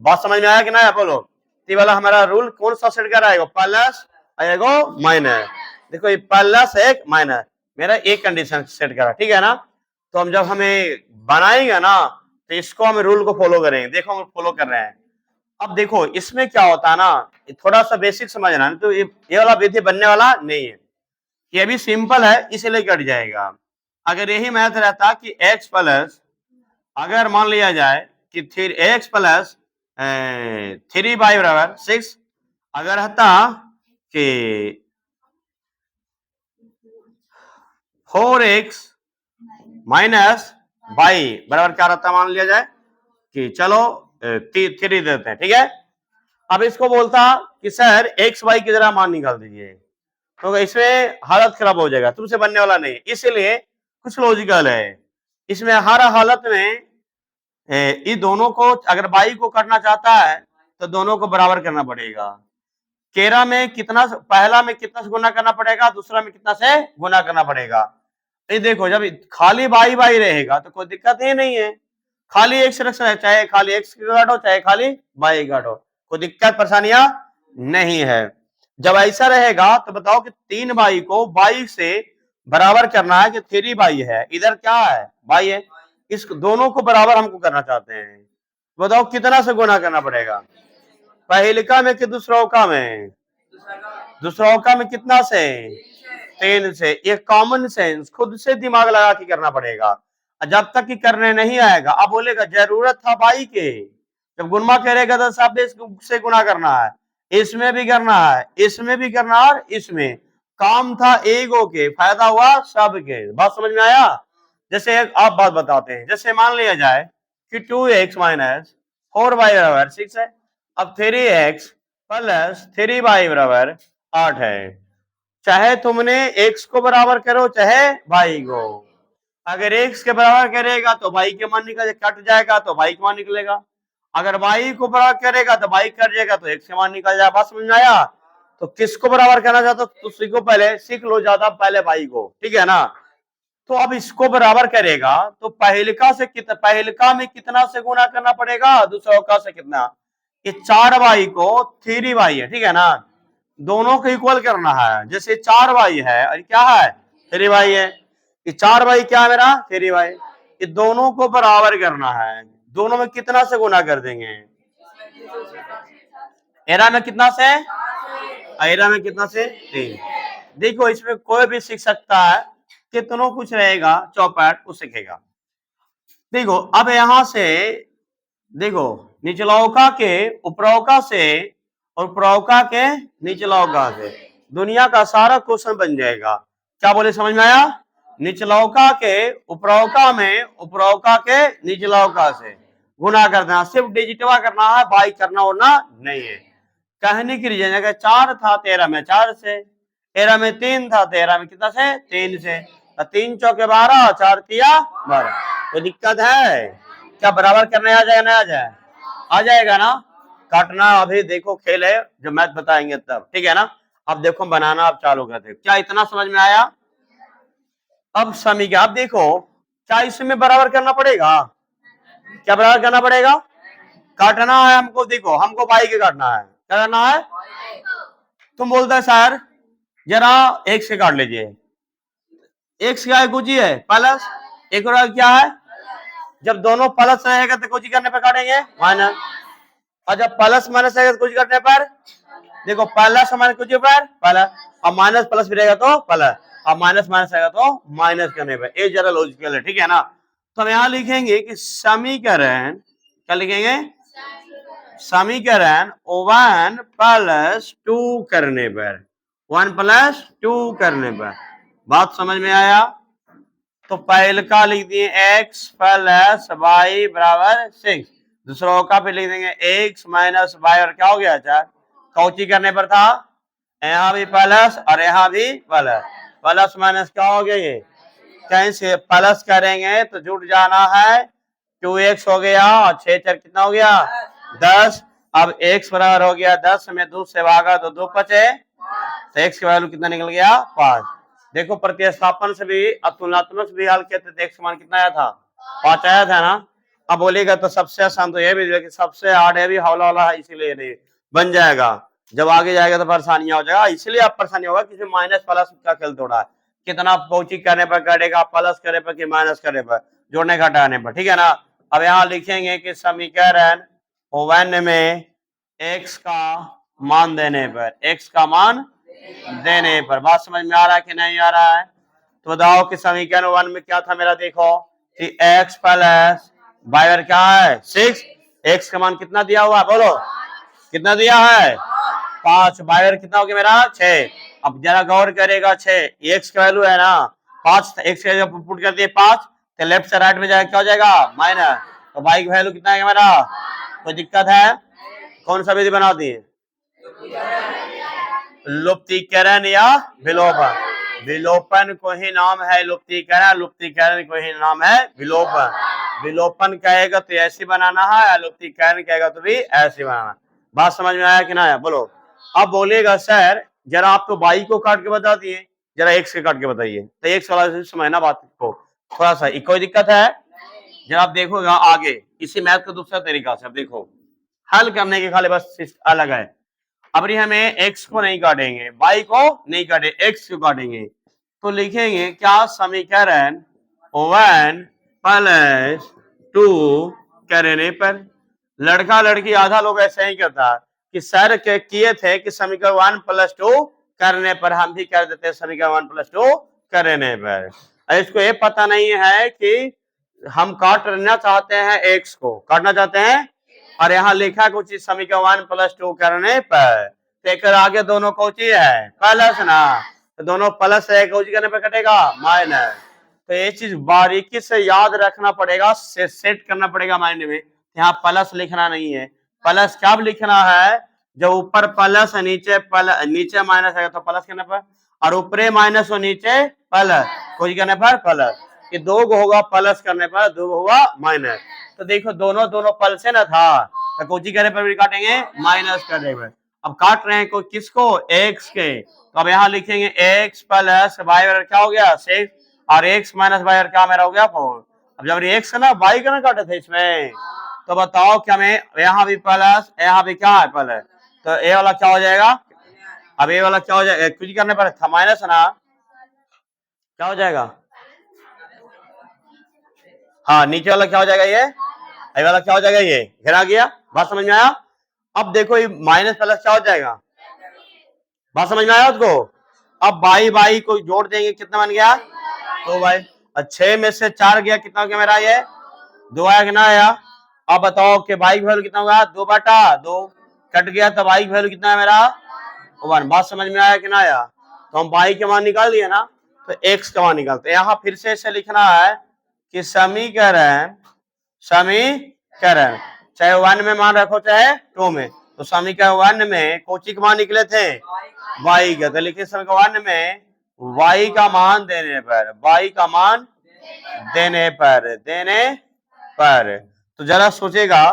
बात समझ में आया कि ना, बोलो, ये वाला हमारा रूल कौन सा सेट कर आएगा, प्लस आएगा माइनस, देखो ये प्लस एक माइनस, मेरा एक कंडीशन सेट करा, ठीक है ना। तो हम जब हमें बनाएंगे ना तो इसको हम रूल को फॉलो करेंगे, देखो हम फॉलो कर रहे हैं। अब देखो इसमें क्या होता है ना, थोड़ा सा बेसिक समझना, तो ये वाला विधि बनने वाला नहीं है, ये भी सिंपल है इसलिए कट जाएगा। अगर यही मैथ रहता कि x प्लस, अगर मान लिया जाए कि फिर x प्लस 3 बाई बराबर 6, अगर रहता कि 4x माइनस बाई बराबर क्या रहता, मान लिया जाए कि चलो 3 देते हैं, ठीक है। अब इसको बोलता कि सर एक्स वाई की जरा मान निकाल दीजिए, तो इसमें हालत खराब हो जाएगा, तुमसे बनने वाला नहीं, इसीलिए कुछ लॉजिकल है। इसमें हर हालत में ये दोनों को, अगर बाई को करना चाहता है तो दोनों को बराबर करना पड़ेगा। केरा में कितना, पहला में कितना से गुना करना पड़ेगा, दूसरा में कितना से गुना करना पड़ेगा। ये देखो जब खाली बाई बाई रहेगा तो कोई दिक्कत ही नहीं है, खाली एक्स रखना है, चाहे खाली एक्स काटो चाहे खाली बाई काटो, कोई दिक्कत परेशानियां नहीं है। जब ऐसा रहेगा तो बताओ कि 3 बाई को बाई से बराबर करना है कि 3 बाई है, इधर क्या है बाई है, इस दोनों को बराबर हमको करना चाहते हैं, बताओ कितना से गुना करना पड़ेगा, पहलिका में कि दूसरा में, दूसरा में कितना से 3 से, ये कॉमन सेंस खुद से दिमाग लगा के करना पड़ेगा। जब तक कि करने नहीं आएगा। अब बोलेगा जरूरत था भाई के, जब गुणमा करेगा तो सब से गुना करना है, इसमें भी करना है, इसमें भी करना है, और इसमें काम था एगो के, फायदा हुआ सबके। बात समझ में आया? जैसे एक आप बात बताते हैं, जैसे मान लिया जाए कि 2x माइनस 4y बराबर 6 है। अब 3x प्लस 3y बराबर 8 है। चाहे तुमने x को बराबर करो चाहे y को, अगर x के बराबर करेगा तो y के मान निकल कट जाएगा तो y के मान निकलेगा, अगर y को बराबर करेगा तो y कट जाएगा तो x के मान निकल जाएगा। बात समझ में आया? तो किसको बराबर करना चाहते हो तो सीखो, पहले सीख लो ज्यादा पहले y को, ठीक है ना। तो अब इसको बराबर करेगा तो पहलका में कितना से गुना करना पड़ेगा, दूसरा का से कितना, ये 4y को 3y है, ठीक है ना, दोनों को इक्वल करना है। जैसे 4y है और क्या है 3y है, ये 4y क्या है मेरा 3y, ये दोनों को बराबर करना है। दोनों में कितना से गुना कर देंगे, एरा में कितना से, एरा में कितना से 3। देखो इसमें कोई भी सीख सकता है, कितनों कुछ रहेगा चौपाट वो सीखेगा। देखो अब यहां से देखो निचलौका के उपरौका से और उपरौका के निचलौका से दुनिया का सारा क्वेश्चन बन जाएगा। क्या बोले, समझ में आया? निचलौका के उपरौका में उपरौका के निचलौका से गुना कर देना, सिर्फ डिजिटवा करना है, बाई करना होना नहीं है। कहने की रीजन अगर 4 था 13 में 4 से, 13 में 3 था 13 में कितना से 3 से, 3 चौके 12, 4 तिया 12। तो दिक्कत है क्या, बराबर करने आ जाएगा, ना आ जाए, आ जाएगा ना। काटना अभी देखो खेल है, जो मैथ बताएंगे तब, ठीक है ना। अब देखो बनाना अब चालू करते, क्या इतना समझ में आया? अब समीकरण आप देखो, क्या इसमें बराबर करना पड़ेगा, क्या बराबर करना पड़ेगा, काटना है हमको। देखो हमको बाई के काटना है, क्या करना है, तुम बोलते है सर जरा एक से काट लीजिए, एक्स क्या है कुछ ही है प्लस, एक और क्या है, जब दोनों प्लस रहेगा तो कुछ करने पर काटेंगे माइनस, और जब प्लस माइनस रहेगा तो कुछ करने पर, देखो प्लस माइनस कुछ पर प्लस, और माइनस प्लस भी रहेगा तो प्लस, और माइनस माइनस रहेगा तो माइनस करने पर। ये जरा लॉजिकल है, ठीक है ना। तो हम यहाँ लिखेंगे कि समीकरण, क्या लिखेंगे, समीकरण 1 प्लस 2 करने पर, 1 प्लस 2 करने पर। बात समझ में आया? तो पहले का लिख दिए x प्लस y बराबर 6, दूसरा का पे लिख देंगे x माइनस y, और क्या हो गया 4, कौची करने पर था, यहाँ भी प्लस और यहाँ भी प्लस, प्लस माइनस क्या हो गया, ये कहीं से प्लस करेंगे तो जुट जाना है, 2x हो गया और 6 4 कितना हो गया 10। अब x बराबर हो गया 10 में 2 से भागा तो 2 बचे, तो x की वैल्यू कितना निकल गया 5। देखो प्रतिस्थापन से भी तुलनात्मक से भी हल किया तो x मान कितना आया था 5 आया था ना। अब बोलेगा तो सबसे आसान तो ये भी कि सबसे हार्ड है भी हौला वाला है, इसीलिए नहीं बन जाएगा, जब आगे जाएगा तो परेशानियां हो जाएगा, इसलिए आप परेशानी होगा कि माइनस प्लस का खेल थोड़ा है, कितना कोची करने पर कटेगा, प्लस करे पर कि माइनस करे पर, जोड़ने घटाने पर, ठीक है ना। अब यहाँ लिखेंगे कि समीकरण 1 में x का मान देने पर, x का मान देने पर, बात समझ में आ रहा है कि नहीं आ रहा है? तो बताओ कि समीकरण 1 में क्या था मेरा, देखो कि x प्लस y क्या है 6, x का मान कितना दिया हुआ है बोलो, कितना दिया है 5, y कितना हो गया मेरा 6। अब जरा गौर करेगा 6 x का वैल्यू है ना 5, x का पुट कर दिए 5, तो लेफ्ट से राइट में जाएगा क्या हो जाएगा माइनस, तो y का वैल्यू कितना है मेरा, कोई दिक्कत है, कौन सा विधि बना दिए, लुप्तीकरण या विलोपन, विलोपन को ही नाम है लुप्तीकरण, लुप्तीकरण को ही नाम है विलोपन। विलोपन कहेगा तो ऐसे बनाना है, लुप्तीकरण कहेगा तो भी ऐसे बनाना। बात समझ में आया कि ना आया बोलो। अब बोलेगा सर जरा आप तो बाई को काट के बता दिए, जरा एक्स के काट के बताइए, तो एक्स वाला समझना बात को थोड़ा सा, कोई दिक्कत है, जरा आप देखोगा आगे इसी मैथ का दूसरा तरीका से, अब देखो हल करने के खाली बस अलग है। अब हमें x को नहीं काटेंगे, y को नहीं काटे, x को काटेंगे, तो लिखेंगे क्या समीकरण 1 प्लस 2 करने पर, लड़का लड़की आधा लोग ऐसे ही करता कि सर के किए थे कि समीकरण 1 प्लस 2 करने पर, हम भी कर देते हैं समीकरण 1 प्लस 2 करने पर। इसको ये पता नहीं है कि हम काटना चाहते हैं x को, काटना चाहते हैं, और यहाँ लिखा कुछ इस समीकरण 1 + 2 करने पर तेकर आगे दोनों कौची है प्लस ना, तो दोनों प्लस है, कौची करने पर कटेगा माइनस। तो ये चीज बारीकी से याद रखना पड़ेगा, सेट करना पड़ेगा माइंड में। यहाँ प्लस लिखना नहीं है, प्लस कब लिखना है जब ऊपर प्लस है नीचे माइनस है तो प्लस करने पर, और ऊपरे माइनस और नीचे प्लस, कोई करने पर प्लस। ये दो को होगा प्लस करने पर, दो होगा माइनस। तो देखो दोनों प्लस है ना था, तो कोची करने पर भी काटेंगे माइनस करने पर। अब काट रहे हैं को किसको x के, तो अब यहाँ लिखेंगे x + y क्या हो गया 6, और x - y क्या मेरा हो गया 4। अब जब ये x है ना y का ना काटे थे इसमें, तो बताओ क्या में यहाँ भी प्लस यहाँ भी क्या है प्लस, तो ए वाला क्या हो जाएगा, अब ए वाला क्या हो जाएगा, कुछ करने पर था माइनस है ना, क्या हो जाएगा, हाँ नीचे वाला क्या हो जाएगा ये वाला क्या हो जाएगा, ये घेरा गया। बात समझ में आया। अब देखो ये माइनस प्लस क्या हो जाएगा, बात समझ में आया उसको। अब बाई को जोड़ देंगे, कितना बन गया 2 बाई, 6 में से 4 गया, कितना हो गया मेरा ये 2 आया कि ना आया। अब बताओ कि बाई की वैल्यू कितना होगा 2/2, कट गया, तब बाई की वैल्यू कितना है मेरा 1। बात समझ में आया कि ना आया। तो हम बाई के मान निकाल दिए ना, तो x का मान निकालते हैं। यहाँ फिर से लिखना है कि समीकरण चाहे 1 में मान रखो चाहे 2 में, तो समीकरण 1 में कोची के मान निकले थे y का, तो लिखिए समीकरण 1 में y का मान देने पर तो जरा सोचेगा,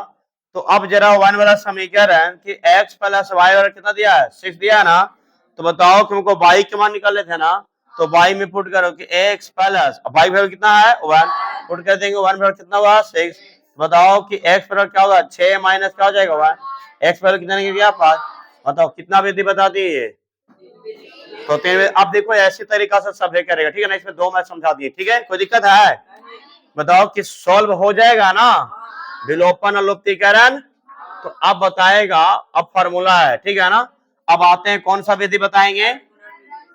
तो अब जरा 1 वाला समीकरण कि x + y और कितना दिया है 6 दिया ना, तो बताओ कि हमको y के मान निकालने थे ना, तो y में पुट करो कि x + y वैल्यू कितना है 1, पुट कर देंगे 1 वैल्यू कितना हुआ 6। बताओ कि x वैल्यू क्या होगा 6 माइनस क्या हो जाएगा 1, x वैल्यू कितना निकल गया 5। बताओ कितना विधि बताती है ये, तो 3। अब देखो ऐसी तरीका से सब करेगा, ठीक है ना, इसमें 2 मैं समझा दिए, ठीक है, कोई दिक्कत है, बताओ कि सॉल्व हो जाएगा ना विलोपन और लुप्तीकरण। तो अब बताएगा, अब फॉर्मूला है, ठीक है ना। अब आते हैं कौन सा विधि बताएंगे,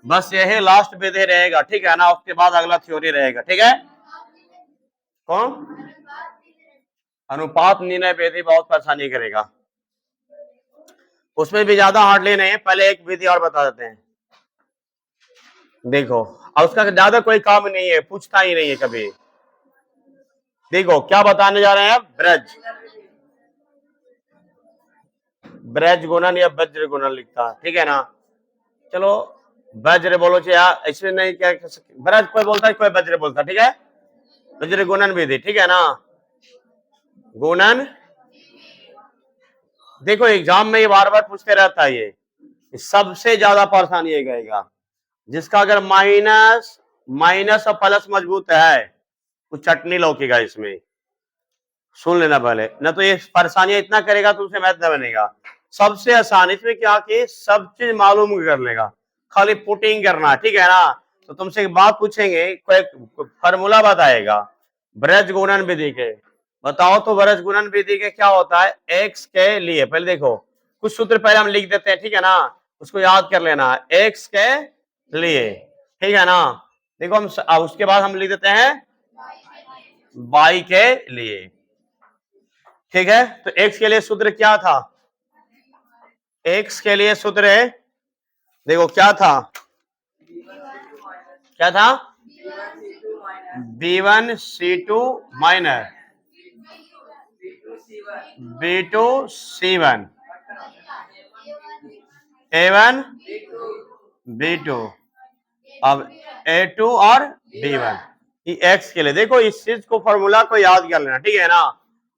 बस यही लास्ट विधि रहेगा, ठीक है ना, उसके बाद अगला थ्योरी रहेगा, ठीक है। कौन अनुपात निर्णय विधि बहुत परेशानी करेगा, उसमें भी ज्यादा हार्डली नहीं है। पहले एक विधि और बता देते हैं, देखो अब उसका ज्यादा कोई काम नहीं है, पूछता ही नहीं है कभी। देखो क्या बताने जा रहे हैं, ब्रज गुणन या वज्र गुणन लिखता, ठीक है ना। चलो वज्र बोलो चाहे इसमें नहीं, क्या ब्रज कोई बोलता है कोई वज्र बोलता, ठीक है, वज्र गुणन विधि, ठीक है ना। गुणन देखो एग्जाम में ये बार बार पूछते रहता है, ये सबसे ज्यादा परेशानी ये गएगा जिसका अगर माइनस और प्लस मजबूत है, वो चटनी लौकेगा इसमें, सुन लेना पहले, ना तो ये परेशानियां इतना करेगा तुमसे मैथ न बनेगा। सबसे आसान इसमें क्या कि सब चीज मालूम कर लेगा, खाली पुटिंग करना, ठीक है ना। तो तुमसे एक बात पूछेंगे, कोई फार्मूला बताएगा ब्रज गुणन विधि के, बताओ तो ब्रज गुणन विधि के क्या होता है। x के लिए पहले देखो कुछ सूत्र पहले हम लिख देते हैं, ठीक है ना, उसको याद कर लेना है x के लिए, ठीक है ना। देखो हम उसके बाद हम लिख देते हैं y के लिए, ठीक है। तो x के लिए सूत्र क्या था, x के लिए सूत्र है, देखो क्या था B1C2 minus B2C1 A1 B2, अब A2 और B1, ये x के लिए। देखो इस चीज को फॉर्मूला को याद कर लेना, ठीक है ना।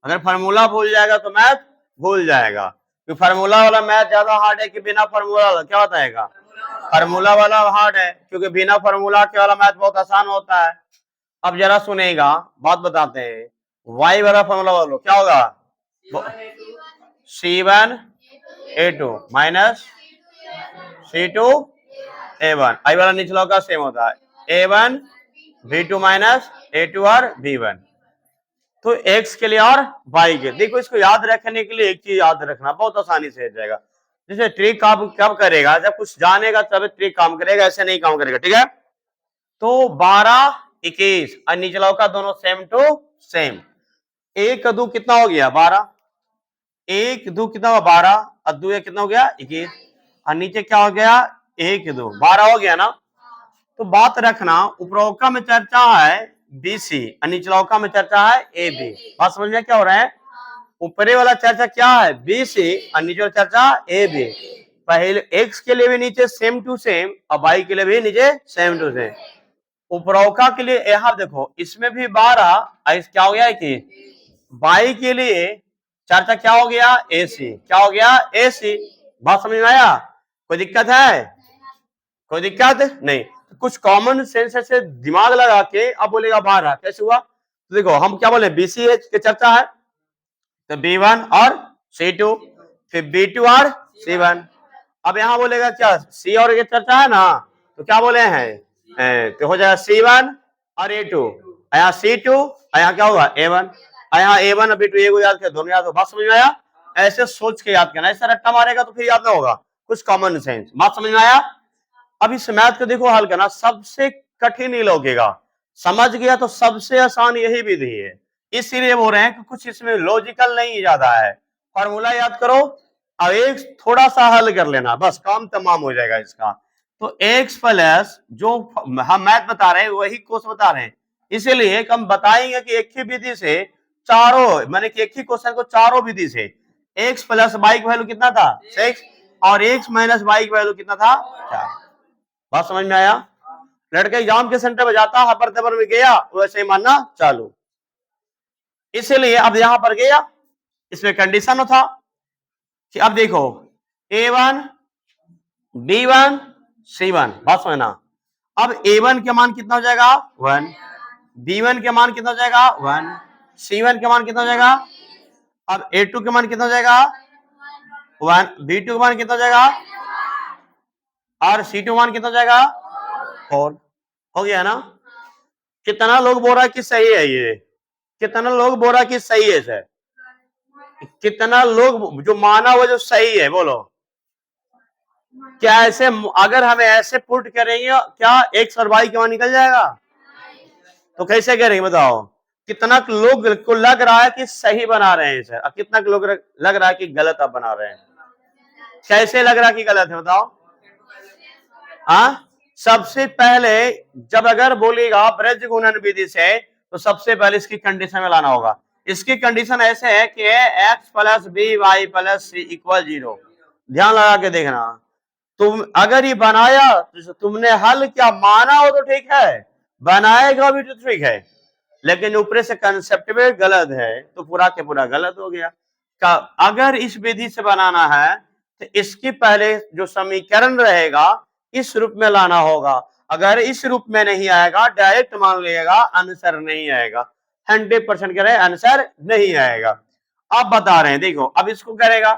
अगर फार्मूला भूल जाएगा तो मैथ भूल जाएगा, क्योंकि फार्मूला वाला मैथ ज्यादा हार्ड है कि बिना फार्मूला वाला, क्या बताएगा, फार्मूला वाला हार्ड है, क्योंकि बिना फार्मूला के वाला मैथ बहुत आसान होता है। अब जरा सुनेगा, बात बताते हैं, y वाला फार्मूला वाला क्या होगा C1A2 माइनस C2A1, आई वाला निचला का सेम होता है A1 B2 माइनस A2 और B1। तो x के लिए और y के, देखो इसको याद रखने के लिए एक चीज याद रखना, बहुत आसानी से हो जाएगा। जैसे ट्रिक आप कब करेगा, जब कुछ जानेगा तब ट्रिक काम करेगा, ऐसे नहीं काम करेगा, ठीक है। तो 12 21 और निचला का दोनों सेम टू सेम। एक का दो कितना हो गया 12, एक दो कितना हुआ 12 और दो एक कितना हो गया 21 और नीचे क्या हो गया 1 2 12 हो गया ना। तो बात रखना उपरोक्ता में चर्चा है BC और निचलौका में चर्चा है AB। बात समझ में क्या हो रहा है, ऊपरी वाला चर्चा क्या है BC और नीचे वाला चर्चा AB। पहले x के लिए भी नीचे सेम टू सेम और y के लिए भी नीचे सेम टू सेम। उपरोक्ता के लिए यहाँ देखो इसमें भी 12 और क्या हो गया कि y के लिए चर्चा क्या हो गया AC, क्या हो गया AC। बात समझ में आया, कोई दिक्कत है, कोई दिक्कत नहीं। कुछ कॉमन सेंस से दिमाग लगा के अब बोलेगा 12 कैसे हुआ। तो देखो हम क्या बोले BC की चर्चा है तो B1 और C2 फिर B2 और C1। अब यहां बोलेगा क्या C और ये चर्चा है ना तो क्या बोले हैं तो हो जाएगा C1 और A2, यहाँ C2 यहाँ क्या होगा A1, यहाँ A1 और B2 को याद कर दोनों याद हो। बात समझ में आया, ऐसे सोच के याद करना, ऐसा रट्टा मारेगा तो फिर याद ना होगा, कुछ कॉमन सेंस। बात समझ में आया। अब इस मैथ को देखो हल करना, सबसे कठिन ही लगेगा, समझ गया तो सबसे आसान यही विधि है। इसीलिए बोल रहे हैं कि कुछ इसमें लॉजिकल नहीं ज्यादा है, फॉर्मूला याद करो अब एक थोड़ा सा हल कर लेना बस काम तमाम हो जाएगा इसका। तो x प्लस जो हम मैथ बता रहे हैं वही कोर्स बता रहे हैं, इसीलिए हम बताएंगे कि एक ही विधि से चारों माने कि एक ही क्वेश्चन को चारों विधि से x प्लस वाई की वैल्यू कितना था 6 और x माइनस वाई की वैल्यू कितना था 4। बात समझ में आया। लड़के एग्जाम के सेंटर में जाता हबर तबर में गया वैसे ही मानना चालू। इसीलिए अब यहां पर गया इसमें कंडीशन था कि अब देखो A1 B1 C1। बात समझना, अब A1 के मान कितना हो जाएगा 1, B1 के मान कितना हो जाएगा 1, C1 के मान कितना हो जाएगा, अब A2 के मान कितना हो जाएगा 1, B2 के मान कितना हो जाएगा और C2 मान कितना हो जाएगा 4। हो गया ना। कितना लोग बोल रहा है कि सही है ये, कितना लोग बोल रहा है कि सही है सर, कितना लोग जो माना वो जो सही है बोलो। क्या ऐसे अगर हमें ऐसे पुट करेंगे क्या x और y के मान निकल जाएगा, तो कैसे करेंगे बताओ। कितना लोग को लग रहा है कि सही बना रहे हैं सर और कितना लोग लग रहा है कि गलत आप बना रहे हैं, कैसे लग रहा है कि गलत है बताओ। हाँ सबसे पहले जब अगर बोलेगा ब्रज गुणन विधि से तो सबसे पहले इसकी कंडीशन में लाना होगा। इसकी कंडीशन ऐसे है कि x plus B Y plus C equal 0। ध्यान लगा के देखना, तुम अगर ये बनाया तो तुमने हल क्या माना हो तो ठीक है, बनाएगा भी तो ठीक है, लेकिन ऊपर से कंसेप्ट में गलत है तो पूरा के पूरा गलत हो गया। अगर इस विधि से बनाना है तो इसके पहले जो समीकरण रहेगा इस रूप में लाना होगा, अगर इस रूप में नहीं आएगा डायरेक्ट मान लीजिएगा आंसर नहीं आएगा, 100% कह रहे हैं आंसर नहीं आएगा। अब बता रहे हैं देखो, अब इसको करेगा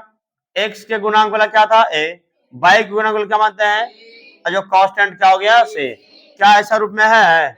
x के गुणांक वाला क्या था a, y के गुणांक क्या मानते हैं और जो कांस्टेंट क्या हो गया से, क्या ऐसा रूप में है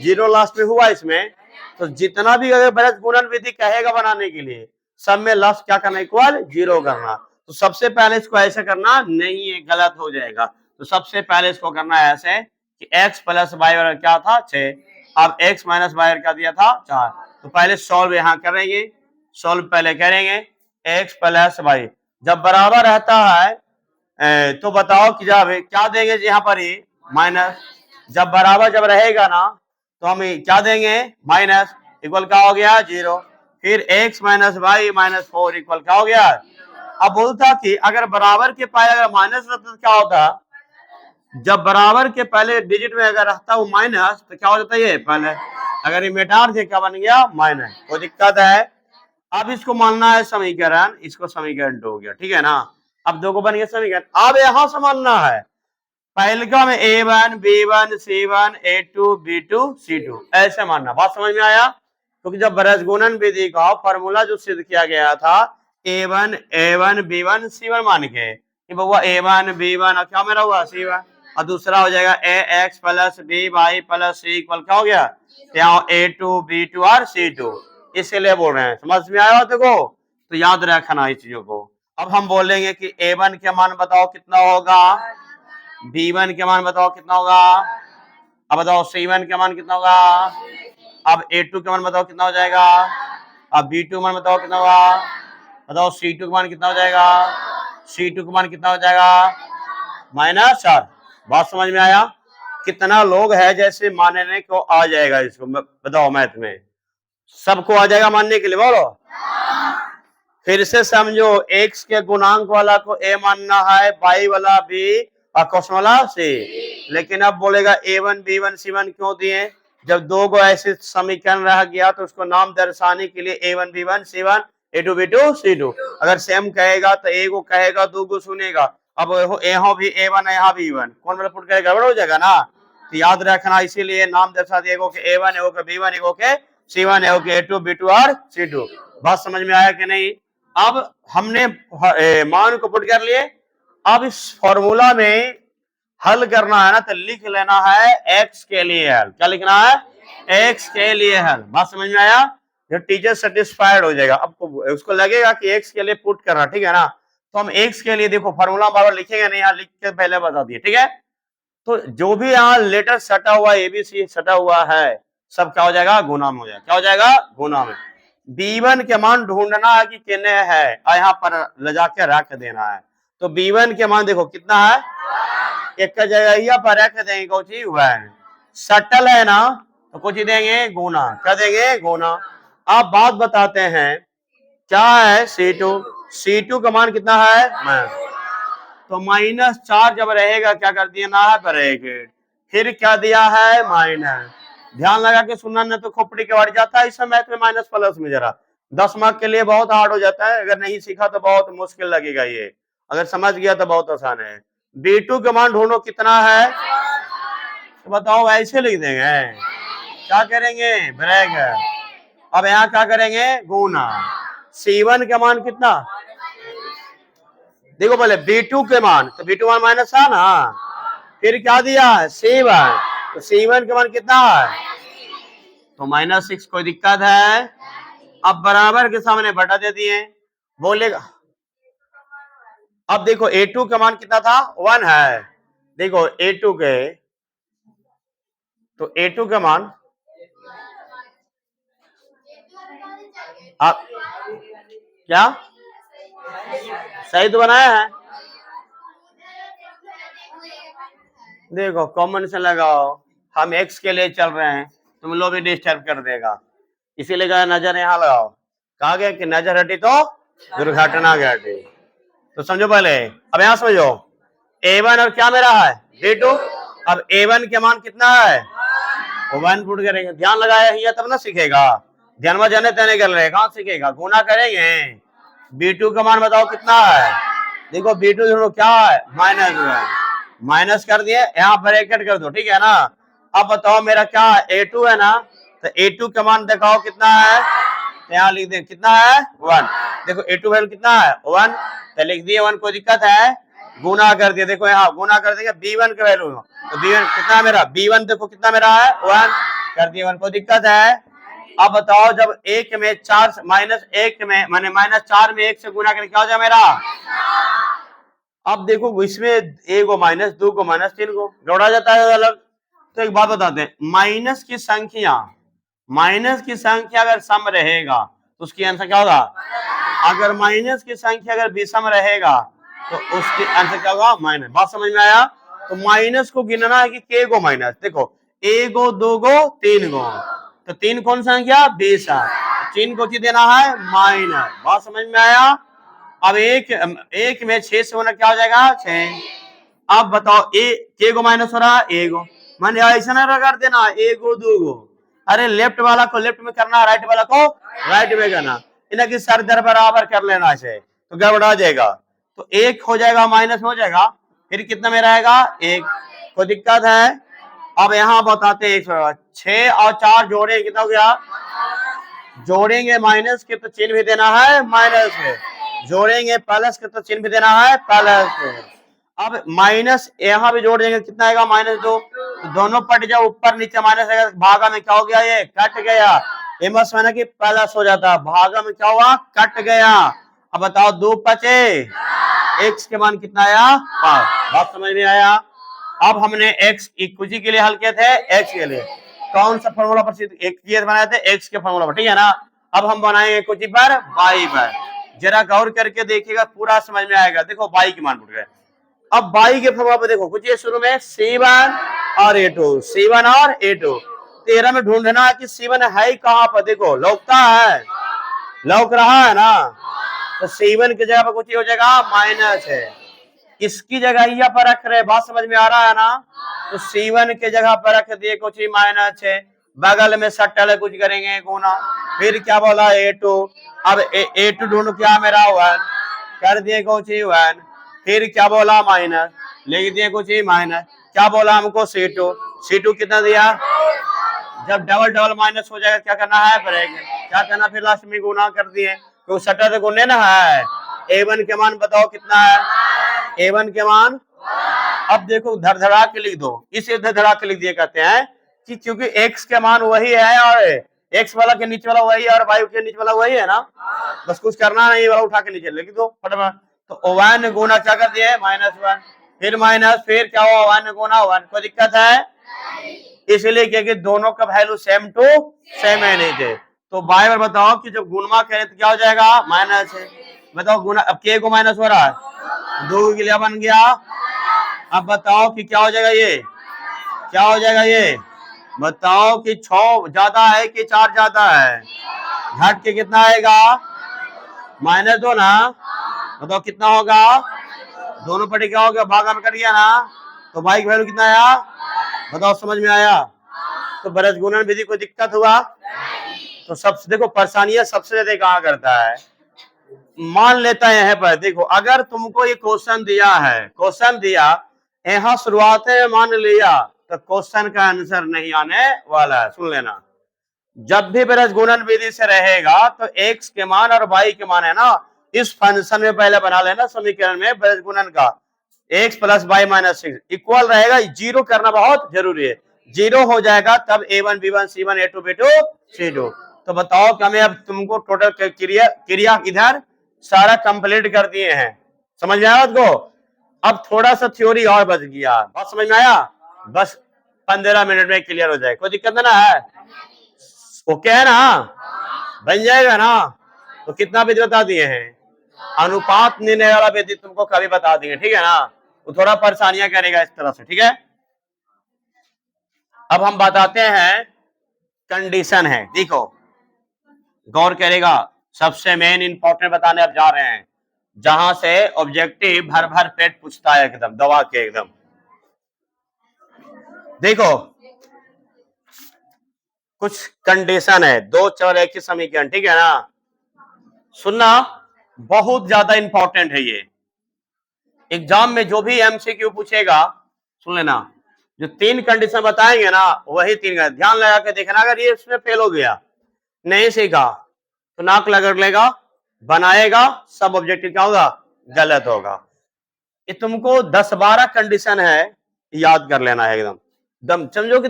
0 लास्ट में हुआ इसमें, तो जितना भी अगर ब्रज गुणन विधि कहेगा बनाने के लिए सब में लास्ट क्या करना इक्वल 0 करना। तो सबसे पहले इसको ऐसे करना नहीं है, गलत हो जाएगा। तो सबसे पहले इसको करना है ऐसे कि x प्लस वाई क्या था 6, अब x माइनस वाई क्या दिया था 4। तो पहले सॉल्व यहाँ करेंगे, सॉल्व पहले करेंगे x प्लस वाई जब बराबर रहता है तो बताओ कि जब क्या देंगे यहाँ पर ही माइनस, जब बराबर जब रहेगा ना तो हम क्या देंगे माइनस, इक्वल क्या हो गया 0, फिर x minus y minus 4 equal क्या हो गया। अब बोलता कि अगर बराबर के पहले अगर माइनस रहता तो क्या होता, जब बराबर के पहले डिजिट में अगर रहता वो माइनस तो क्या हो जाता है पहले, अगर ये मेटार थे क्या बन गया माइनस, कोई दिक्कत है। अब इसको मानना है समीकरण, इसको समीकरण 2 हो गया ठीक है ना। अब 2 को बन गया समीकरण, अब यहां से मानना है पहले का में A1 B1 C1 A2 B2 C2 ऐसे मानना। बात समझ में आया, क्योंकि जब ब्रज गुणन विधि का फॉर्मूला जो सिद्ध किया गया था A1 A1 B1 C1 मान के बउआ A1 B1 और क्या मेरा हुआ C1 और दूसरा हो जाएगा AX plus B Y plus C equal क्या हो गया यहाँ A2 B2 और C2। इसीलिए बोल रहे हैं, समझ में आया देखो, तो याद रखना इस चीजों को। अब हम बोलेंगे कि A1 के मान बताओ कितना होगा, B1 के मान बताओ कितना होगा अब बताओ C1 का मान कितना होगा। अब A2 का मान बताओ कितना हो जाएगा। अब B2 का मान बताओ कितना होगा। बताओ C2 का मान कितना हो जाएगा। C2 का मान कितना हो जाएगा, -4। बात समझ में आया। कितना लोग है जैसे मानने को आ जाएगा, इसको बताओ मैथ में सबको आ जाएगा मानने के लिए, बोलो। फिर से समझो, x के गुणांक वाला को a मानना है, y वाला b और क्वेश्चन वाला c। लेकिन अब बोलेगा a1 b1 c1 क्यों दिए। जब दो को ऐसे समीकरण रह गया तो उसको नाम दर्शाने के लिए a1 b1 c1 a2 b2 c2। अगर सेम कहेगा तो a को कहेगा, दो को सुनेगा। अब यहाँ भी a1 है, यहाँ भी a1, कौन मतलब पुट करेगा, गड़बड़ हो जाएगा ना। तो याद रखना, इसीलिए नाम दर्शा दिया के a1 है, के b1 है, के c1 है, के a2 b2 और c2। बात समझ में आया कि नहीं। अब हमने मान को पुट कर लिए। अब इस फॉर्मूला में हल करना है ना, तो लिख लेना है x के लिए हल। क्या लिखना है, x के लिए हल। बात समझ में आया। जो टीचर सेटिस्फाइड हो जाएगा। अब उसको लगेगा कि x के लिए पुट करना, ठीक है ना। तो हम x के लिए देखो फॉर्मूला बार लिखेंगे नहीं, यहाँ लिख के पहले बता दिए, ठीक है। तो जो भी यहाँ लेटर सटा हुआ ABC सटा हुआ है, सब क्या हो जाएगा, गुना में हो जाएगा। क्या हो जाएगा, गुना में। B1 के मान ढूंढना है कि कितने है, यहाँ पर ले जाके रख देना है। तो B1 के मान देखो कितना है, एक का जगह यहाँ पर रख देंगे कुछ 1। सटल है ना, तो कुछ ही देंगे गुना। क्या देंगे, गुना। आप बात बताते हैं क्या है C2 का मान कितना है, तो -4 जब रहेगा क्या कर देना है, ब्रैकेट। फिर क्या दिया है, माइनस। ध्यान लगा के सुनना, न तो खोपड़ी के बढ़ जाता है इस समय में माइनस प्लस में। जरा 10 मार्क के लिए बहुत हार्ड हो जाता है, अगर नहीं सीखा तो बहुत मुश्किल लगेगा ये, अगर समझ गया तो बहुत आसान है। B2 का मान ढूंढो कितना है, तो बताओ ऐसे लिख देंगे। क्या करेंगे, ब्रैकेट। अब यहाँ क्या करेंगे, गुना। C1 का मान कितना, देखो पहले B2 के मान, तो B2 मान माइनस है ना। फिर क्या दिया है, C1, तो C1 के मान कितना है, तो -6। कोई दिक्कत है। अब बराबर के सामने बटा दे दिए, बोलेगा। अब देखो A2 का मान कितना था, 1 है। देखो A2 के, तो A2 का मान आप क्या सही तो बनाया है। देखो कॉमन से लगाओ, हम x के लिए चल रहे हैं, तुम लोग भी डिस्टर्ब कर देगा, इसीलिए कहा नजर यहाँ लगाओ। कहा गया कि नजर हटी तो दुर्घटना घटी। तो समझो पहले, अब यहाँ समझो A1 और क्या मेरा है, B2। अब A1 के मान कितना है, 1 पुट करेंगे। ध्यान लगाया ये तब ना सीखेगा, ध्यान में जाने तेने कर रहे, कहाँ सीखेगा, गुना करेंगे। B2 का मान बताओ कितना है, देखो B2 जोड़ो क्या है, -1, माइनस कर दिए, यहाँ ब्रैकेट कर दो, ठीक है ना। अब बताओ मेरा क्या है, A2 है ना, तो A2 का मान दिखाओ कितना है, तो यहाँ लिख दे कितना है, 1। देखो A2 वैल्यू कितना है, 1, तो लिख दिए 1। कोई दिक्कत है, गुना कर दिया। देखो यहाँ गुना कर देंगे B1 का वैल्यू, तो B1 कितना है मेरा, B1 देखो कितना मेरा है, 1 कर दिए 1। कोई दिक्कत है। अब बताओ जब 1 में 4 -1 में माने -4 में 1 से गुना करके क्या हो जाए मेरा। अब देखो इसमें 1 को माइनस, 2 को माइनस, 3 को जोड़ा जाता है अलग। तो एक बात बताते हैं, माइनस की संख्या अगर सम रहेगा तो उसकी आंसर क्या होगा, अगर माइनस की संख्या अगर विषम रहेगा तो उसकी आंसर क्या होगा, माइनस। बात समझ में आया। तो माइनस को गिनना है कि के को माइनस, देखो 1 को 2 को 3 को, तो 3 कौन संख्या, 20 है, 3 को देना है माइनस। बात समझ में आया। अब एक में 6 से होना क्या हो जाएगा, 6। अब बताओ के को माइनस हो रहा है, ए को, मैंने ऐसा ना कर देना 1 को 2 को, अरे लेफ्ट वाला को लेफ्ट में करना, राइट वाला को राइट में करना, इन्हें की सर दर बराबर कर लेना है, तो गड़बड़ा जाएगा। तो 1 हो जाएगा माइनस हो जाएगा, फिर कितना में रहेगा, 1। कोई दिक्कत है। अब यहाँ बताते हैं 6 और 4 जोड़े कितना हो गया, जोड़ेंगे माइनस के तो चिन्ह भी देना है माइनस के, जोड़ेंगे प्लस के तो चिन्ह भी देना है प्लस के। अब माइनस यहाँ भी जोड़ देंगे कितना आएगा, -2, तो दोनों पट जाओ, ऊपर नीचे माइनस आएगा, भागा में क्या हो गया, ये कट गया। एमस माना कि प्लस हो जाता, भागा में क्या हुआ, कट गया। अब बताओ 2 बचे, x के मान कितना आया, 5। बात समझ में आया। अब हमने x कुछ के लिए हल किए थे, x के लिए कौन सा फॉर्मूला पर एक बनाए थे, x के फॉर्मूला पर, ठीक है ना। अब हम बनाएंगे कुछ पर y पर, जरा गौर करके देखिएगा, पूरा समझ में आएगा। देखो y के मान पूछ गए। अब y के फॉर्मूला पर देखो, कुछ ये शुरू में C1 और A2, C1 और A2, तेरह में ढूंढना है कि C1 है कहां पर। देखो लौकता है, लौक रहा है ना, तो C1 की जगह पर कुछ हो जाएगा माइनस है, इसकी जगह यहाँ पर रख रहे, बात समझ में आ रहा है ना। तो C1 के जगह पर रख दिए कुछ माइनस है, बगल में सट्टल कुछ करेंगे गुना, फिर क्या बोला A2, अब A2 ढूंढो, क्या मेरा 1 कर दिए कुछ 1, फिर क्या बोला माइनस, लिख दिए कुछ माइनस, क्या बोला हमको C2, C2 कितना दिया। जब डबल डबल माइनस हो जाएगा क्या करना है, ब्रेक, क्या करना, फिर लास्ट में गुना कर दिए, क्योंकि सट्टा तो गुने ना है। A1 के मान बताओ कितना है, A1 के मान, अब देखो धड़धड़ा के लिख दो, इसे धड़धड़ा के लिख दिए, कहते हैं कि क्योंकि x के मान वही है और x वाला के नीचे वाला वही है और y के नीचे वाला वही है ना, बस कुछ करना नहीं, वाला उठा के नीचे लिख दो फटाफट। तो 1 गुना क्या कर दिए -1, फिर माइनस, फिर क्या हुआ 1 गुना 1, कोई दिक्कत है, इसलिए क्योंकि दोनों का वैल्यू सेम टू सेम है नहीं थे। तो बाय बार बताओ कि जब गुणमा करें तो क्या हो जाएगा माइनस है, बताओ गुना, अब के को माइनस हो रहा है, 2 के लिए बन गया। अब बताओ कि क्या हो जाएगा, ये क्या हो जाएगा, ये बताओ कि 6 ज्यादा है कि 4 ज्यादा है, घट के कितना आएगा -2 ना, बताओ कितना होगा, दोनों पटे क्या हो गया, भागा में कट गया ना, तो भाई का वैल्यू कितना आया, बताओ समझ में आया। तो बरस गुणन विधि कोई दिक्कत हुआ, तो सबसे देखो परेशानियां सबसे ज्यादा कहाँ करता है, मान लेता है यहाँ पर। देखो अगर तुमको ये क्वेश्चन दिया है, क्वेश्चन दिया यहाँ शुरुआत में मान लिया, तो क्वेश्चन का आंसर नहीं आने वाला है, सुन लेना। जब भी बरस गुणन विधि से रहेगा तो x के मान और y के मान है ना, इस फंक्शन में पहले बना लेना समीकरण में बरस गुणन का, x plus y minus 6 equal रहेगा, जीरो करना बहुत जरूरी है, जीरो हो जाएगा तब A1 B1 C1 A2 B2 C2। तो बताओ कि हमें अब तुमको टोटल क्रिया इधर सारा कंप्लीट कर दिए हैं, समझ में आया आपको। अब थोड़ा सा थ्योरी और बच गया, बात समझ में आया, बस 15 मिनट में क्लियर हो जाए, कोई दिक्कत ना है, ओके है ना, बन जाएगा ना। तो कितना विधि बता दिए हैं, अनुपात निर्णय वाला विधि तुमको कभी बता दिए, ठीक है ना, तो थोड़ा परेशानियां करेगा इस तरह से, ठीक है। अब हम बताते हैं कंडीशन है, देखो गौर करेगा, सबसे मेन इंपॉर्टेंट बताने अब जा रहे हैं, जहां से ऑब्जेक्टिव भर भर पेट पूछता है एकदम दबा के एकदम। देखो कुछ कंडीशन है, 2 चर एक ही समीकरण, ठीक है ना, सुनना बहुत ज्यादा इंपॉर्टेंट है ये, एग्जाम में जो भी एमसीक्यू पूछेगा सुन लेना, जो 3 कंडीशन बताएंगे ना वही 3 का ध्यान लगा के देखना, अगर ये इसमें फेल हो गया, नहीं सीखा तो नाक लगड़ लेगा, बनाएगा सब ऑब्जेक्टिव क्या होगा, गलत होगा। ये तुमको 10-12 कंडीशन है, याद कर लेना है एकदम दम, समझो कि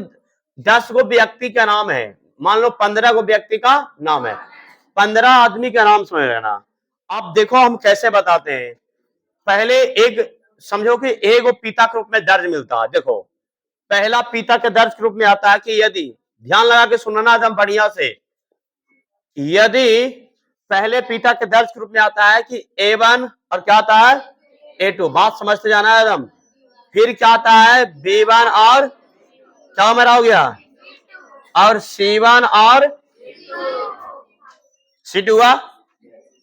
10 गो व्यक्ति का नाम है, मान लो 15 गो व्यक्ति का नाम है, 15 आदमी का नाम समझ लेना। अब देखो हम कैसे बताते हैं, पहले एक समझो कि एक गो पिता के रूप में दर्ज मिलता है, देखो पहला पिता के दर्ज के रूप में आता है कि यदि, ध्यान लगा के सुनना एकदम बढ़िया से, यदि पहले पिता के दर्ज के रूप में आता है कि A1 और क्या आता है A2, बात समझते जाना है एकदम, फिर क्या आता है B1 और क्या मेरा हो गया, और C1 और C2 हुआ।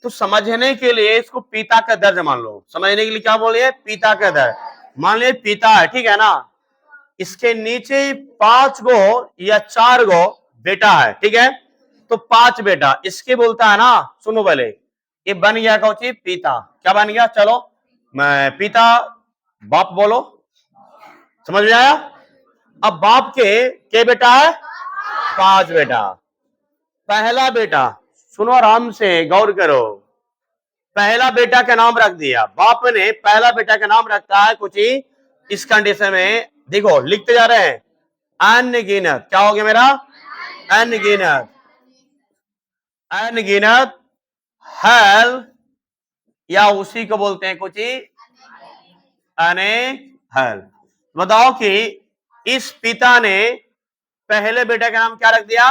तो समझने के लिए इसको पिता का दर्ज मान लो, समझने के लिए क्या बोलिए, पिता का दर्ज मान लिया, पिता है, ठीक है ना, इसके नीचे 5 गो या 4 गो बेटा है, ठीक है, तो 5 बेटा, इसके बोलता है ना, सुनो पहले, ये बन गया कौची पिता, क्या बन गया, चलो मैं पिता, बाप बोलो, समझ में आया। अब बाप के बेटा है, 5 बेटा, पहला बेटा, सुनो आराम से गौर करो, पहला बेटा का नाम रख दिया, बाप ने पहला बेटा का नाम रखता है कुछ ही, इस कंडीशन में देखो लिखते जा रहे हैं, अनगिनत, क्या हो गया मेरा, अनगिनत, अनगिनत हल, या उसी को बोलते हैं कुछ ही अनेक हल, बताओ कि इस पिता ने पहले बेटे का नाम क्या रख दिया?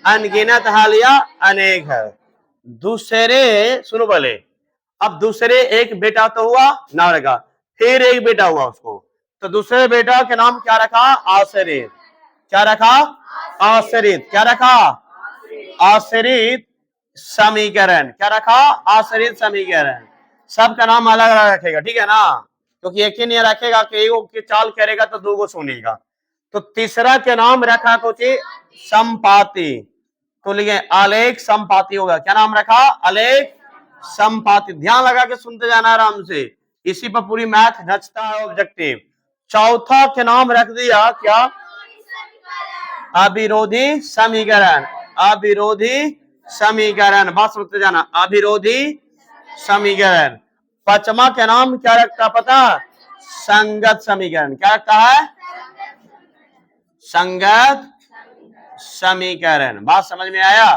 अनगिनत हाल या अनेक है। दूसरे, सुनो पहले, अब दूसरे एक बेटा तो हुआ, नाम रखा, फिर एक बेटा हुआ उसको, तो दूसरे बेटा के नाम क्या रखा? आश्रित। क्या रखा? आश्रित। क्या रखा? आश्रित समीकरण। क्या रखा? आश्रित समीकरण। सबका नाम अलग अलग रखेगा, ठीक है ना, क्योंकि एक ही नहीं रखेगा कि एक की चाल करेगा तो दो को सुनेगा। तो तीसरा के नाम रखा कुछ संपाति, तो लिखे आलेख संपाति होगा। क्या नाम रखा? आलेख संपाति। ध्यान लगा के सुनते जाना आराम से, इसी पर पूरी मैथ नचता है ऑब्जेक्टिव। चौथा के नाम रख दिया क्या? अविरोधी समीकरण। अविरोधी समीकरण, बात सुनते जाना, अविरोधी समीकरण। पांचवा के नाम क्या रखता पता? संगत समीकरण। क्या रखता है? संगत समीकरण। बात समझ में आया?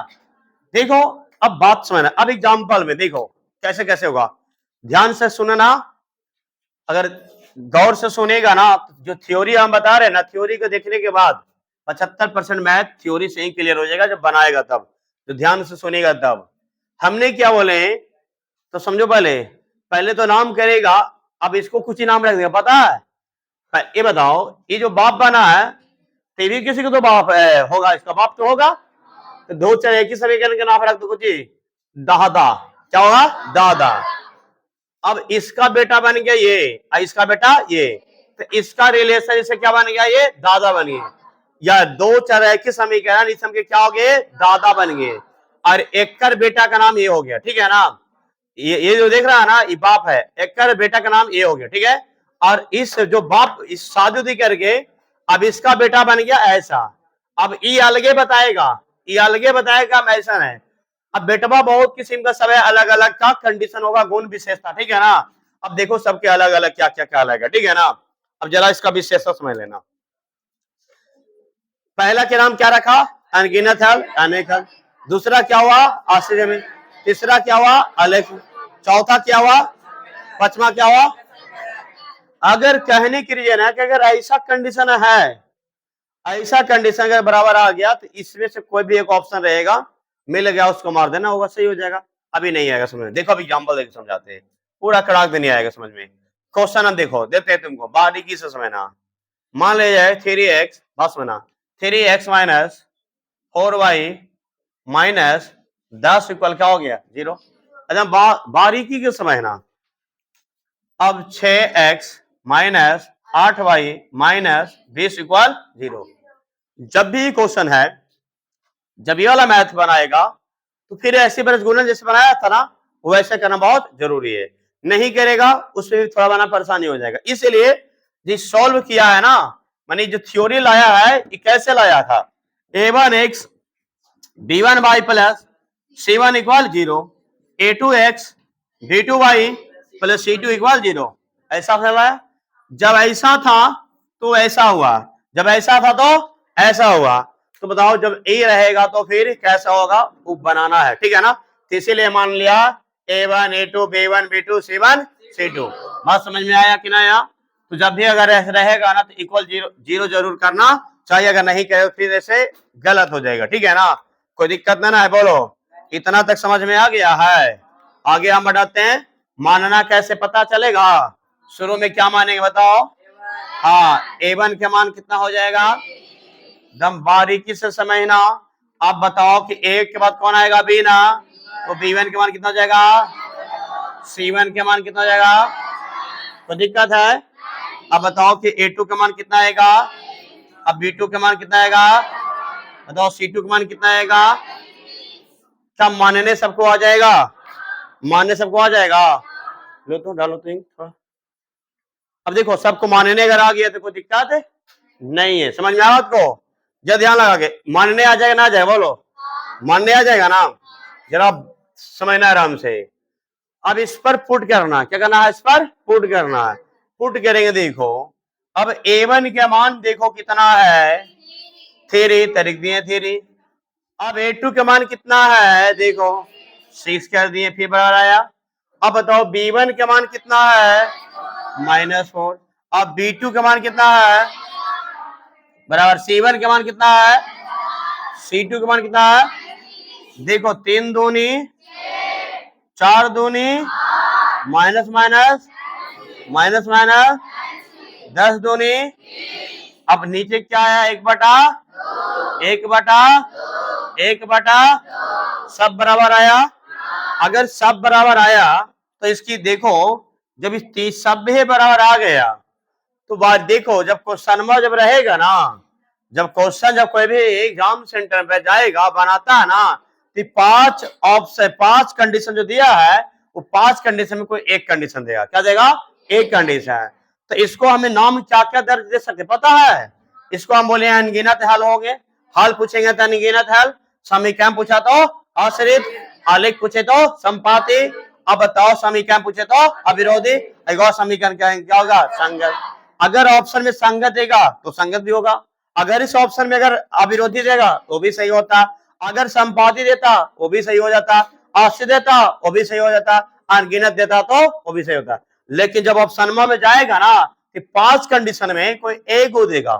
देखो अब बात समझना, अब एग्जांपल में देखो कैसे कैसे होगा, ध्यान से सुनना। अगर गौर से सुनेगा ना, जो थ्योरी हम बता रहे हैं ना, थ्योरी को देखने के बाद 75% मैथ थ्योरी से ही क्लियर हो जाएगा, जब बनाएगा तब, जो ध्यान से सुनेगा तब। हमने क्या बोले तो समझो, पहले पहले तो नाम करेगा, अब इसको कुछ ही नाम रख देगा, पता है? ये बताओ, ये जो बाप बना है, तो भी किसी को तो बाप होगा, इसका बाप तो होगा, तो दो चार एक ही समीकरण के नाम रख दो, कुछ ही दादा। क्या होगा? दादा। अब इसका बेटा बन गया ये, इसका बेटा ये, तो इसका रिलेशन इससे क्या बन गया? ये दादा बन गए, या दो चार एक ही समीकरण इस के क्या हो गए? दादा बन गए, और एक कर बेटा का नाम ये हो गया, ठीक है ना। ये जो देख रहा है ना, ये बाप है, एक कर बेटा का नाम ये हो गया, ठीक है। और इस जो बाप, इस शादी करके अब इसका बेटा बन गया ऐसा। अब ये अलगे बताएगा, ये अलगे बताएगा ऐसा है। अब बेटवा बहुत किस्म का सब है, अलग अलग का कंडीशन होगा, गुण विशेषता, ठीक है ना। अब देखो सबके अलग अलग क्या क्या क्या अलग है, ठीक है ना। अब जरा इसका विशेषता समझ लेना। पहला के नाम क्या रखा? अनगिनत हल, अनेक हल। दूसरा क्या हुआ? आश्चर्य में। तीसरा क्या हुआ? अलेख। चौथा क्या हुआ? पांचवा क्या हुआ? अगर कहने की रीजन है कि अगर ऐसा कंडीशन है, ऐसा कंडीशन अगर बराबर आ गया, तो इसमें से कोई भी एक ऑप्शन रहेगा, मिल गया उसको मार देना होगा, सही हो जाएगा। अभी नहीं आएगा समझ में, देखो अभी एग्जाम्पल देकर समझाते हैं, पूरा कड़ाक नहीं आएगा समझ में। क्वेश्चन हम देखो देते हैं तुमको, बारीकी से समझना। मान ले जाए 3x, बस बना 3x minus 4y minus 10 equal क्या हो गया? 0। अच्छा बारीकी के समझना। अब 6x minus 8y minus 20 equal 0। जब भी क्वेश्चन है, जब ये वाला मैथ बनाएगा, तो फिर ऐसी बरसगुणन जैसे बनाया था ना, वैसे करना बहुत जरूरी है। नहीं करेगा उसमें भी थोड़ा बना परेशानी हो जाएगा। इसलिए जो सॉल्व किया है ना, मानी जो थ्योरी लाया है, ये कैसे लाया था? a1x b1y plus c1 equal 0, a2x b2y plus c2 equal 0, ऐसा फैलाया। जब ऐसा था तो ऐसा हुआ, जब ऐसा था तो ऐसा हुआ। तो बताओ जब ए रहेगा तो फिर कैसा होगा? वो बनाना है, ठीक है ना। तो इसीलिए मान लिया a1 a2 b1 b2 c1 c2। बात समझ में आया कि ना आया? तो जब भी अगर ऐसा रहेगा ना, तो इक्वल 0 जरूर करना चाहिए, अगर नहीं कहे फिर ऐसे गलत हो जाएगा, ठीक है ना। कोई दिक्कत ना है, बोलो इतना तक समझ में आ गया है? आगे हम बढ़ाते हैं। मानना कैसे पता चलेगा? शुरू में क्या मानेंगे बताओ? हाँ, a1 के मान कितना हो जाएगा? एकदम बारीकी से समझना। आप बताओ कि a के बाद कौन आएगा? b ना, तो b1 के मान कितना हो जाएगा? c1 के मान कितना हो जाएगा? तो दिक्कत है। अब बताओ कि a2 का मान कितना आएगा? अब b2 का मान कितना आएगा? बताओ c2 का मान कितना आएगा? क्या मानने सबको आ जाएगा? मानने सबको आ जाएगा? लो तो डालो तो थोड़ा। अब देखो सबको मानने अगर आ गया तो कोई दिक्कत है नहीं है, समझ में आया आपको? जरा ध्यान लगा के, मानने आ जाएगा ना आ जाएगा? बोलो मानने आ जाएगा ना? जरा समझना आराम से। अब इस पर पुट करना, क्या करना है? इस पर पुट करना है। पुट करेंगे, देखो अब a1 का मान देखो कितना है? 3 तारीख दिए 3। अब a2 का मान कितना है? देखो 6 कर दिए, फिर बराबर आया। अब बताओ b1 का मान कितना है? -4। अब B2 का मान कितना है, बराबर C1 का मान कितना है, C2 का मान कितना है, देखो 3 दूनी 4 दूनी माइनस माइनस माइनस माइनस 10 दूनी, अब नीचे क्या है, 1/1/1 सब बराबर आया। अगर सब बराबर आया तो इसकी देखो, जब इस 30 सब भी बराबर आ गया तो बात देखो, जब क्वेश्चन में जब रहेगा ना, जब कोई भी एग्जाम सेंटर पे जाएगा बनाता है ना, तो 5 ऑप्शन 5 कंडीशन जो दिया है वो 5 कंडीशन में कोई एक कंडीशन देगा। क्या देगा, एक कंडीशन। तो इसको हमें नाम क्या क्या दर्ज दे सकते पता है, इसको हम बोले अनगिनत हल होंगे। हल पूछेंगे तो अनगिनत हल, समीकरण पूछा तो आश्रित, आलेख पूछे तो संपाती, अब बताओ समीकरण पूछे तो अविरोधी, एक और समीकरण क्या होगा, संगत। अगर ऑप्शन में संगत देगा तो संगत भी होगा, अगर इस ऑप्शन में अगर अविरोधी देगा तो भी सही होता, अगर संपाती देता वो भी सही हो जाता, आश्रित देता वो भी सही हो जाता, अनगिनत देता तो वो भी सही होता। लेकिन जब ऑप्शन में जाएगा ना कि 5 कंडीशन में कोई एक को देगा,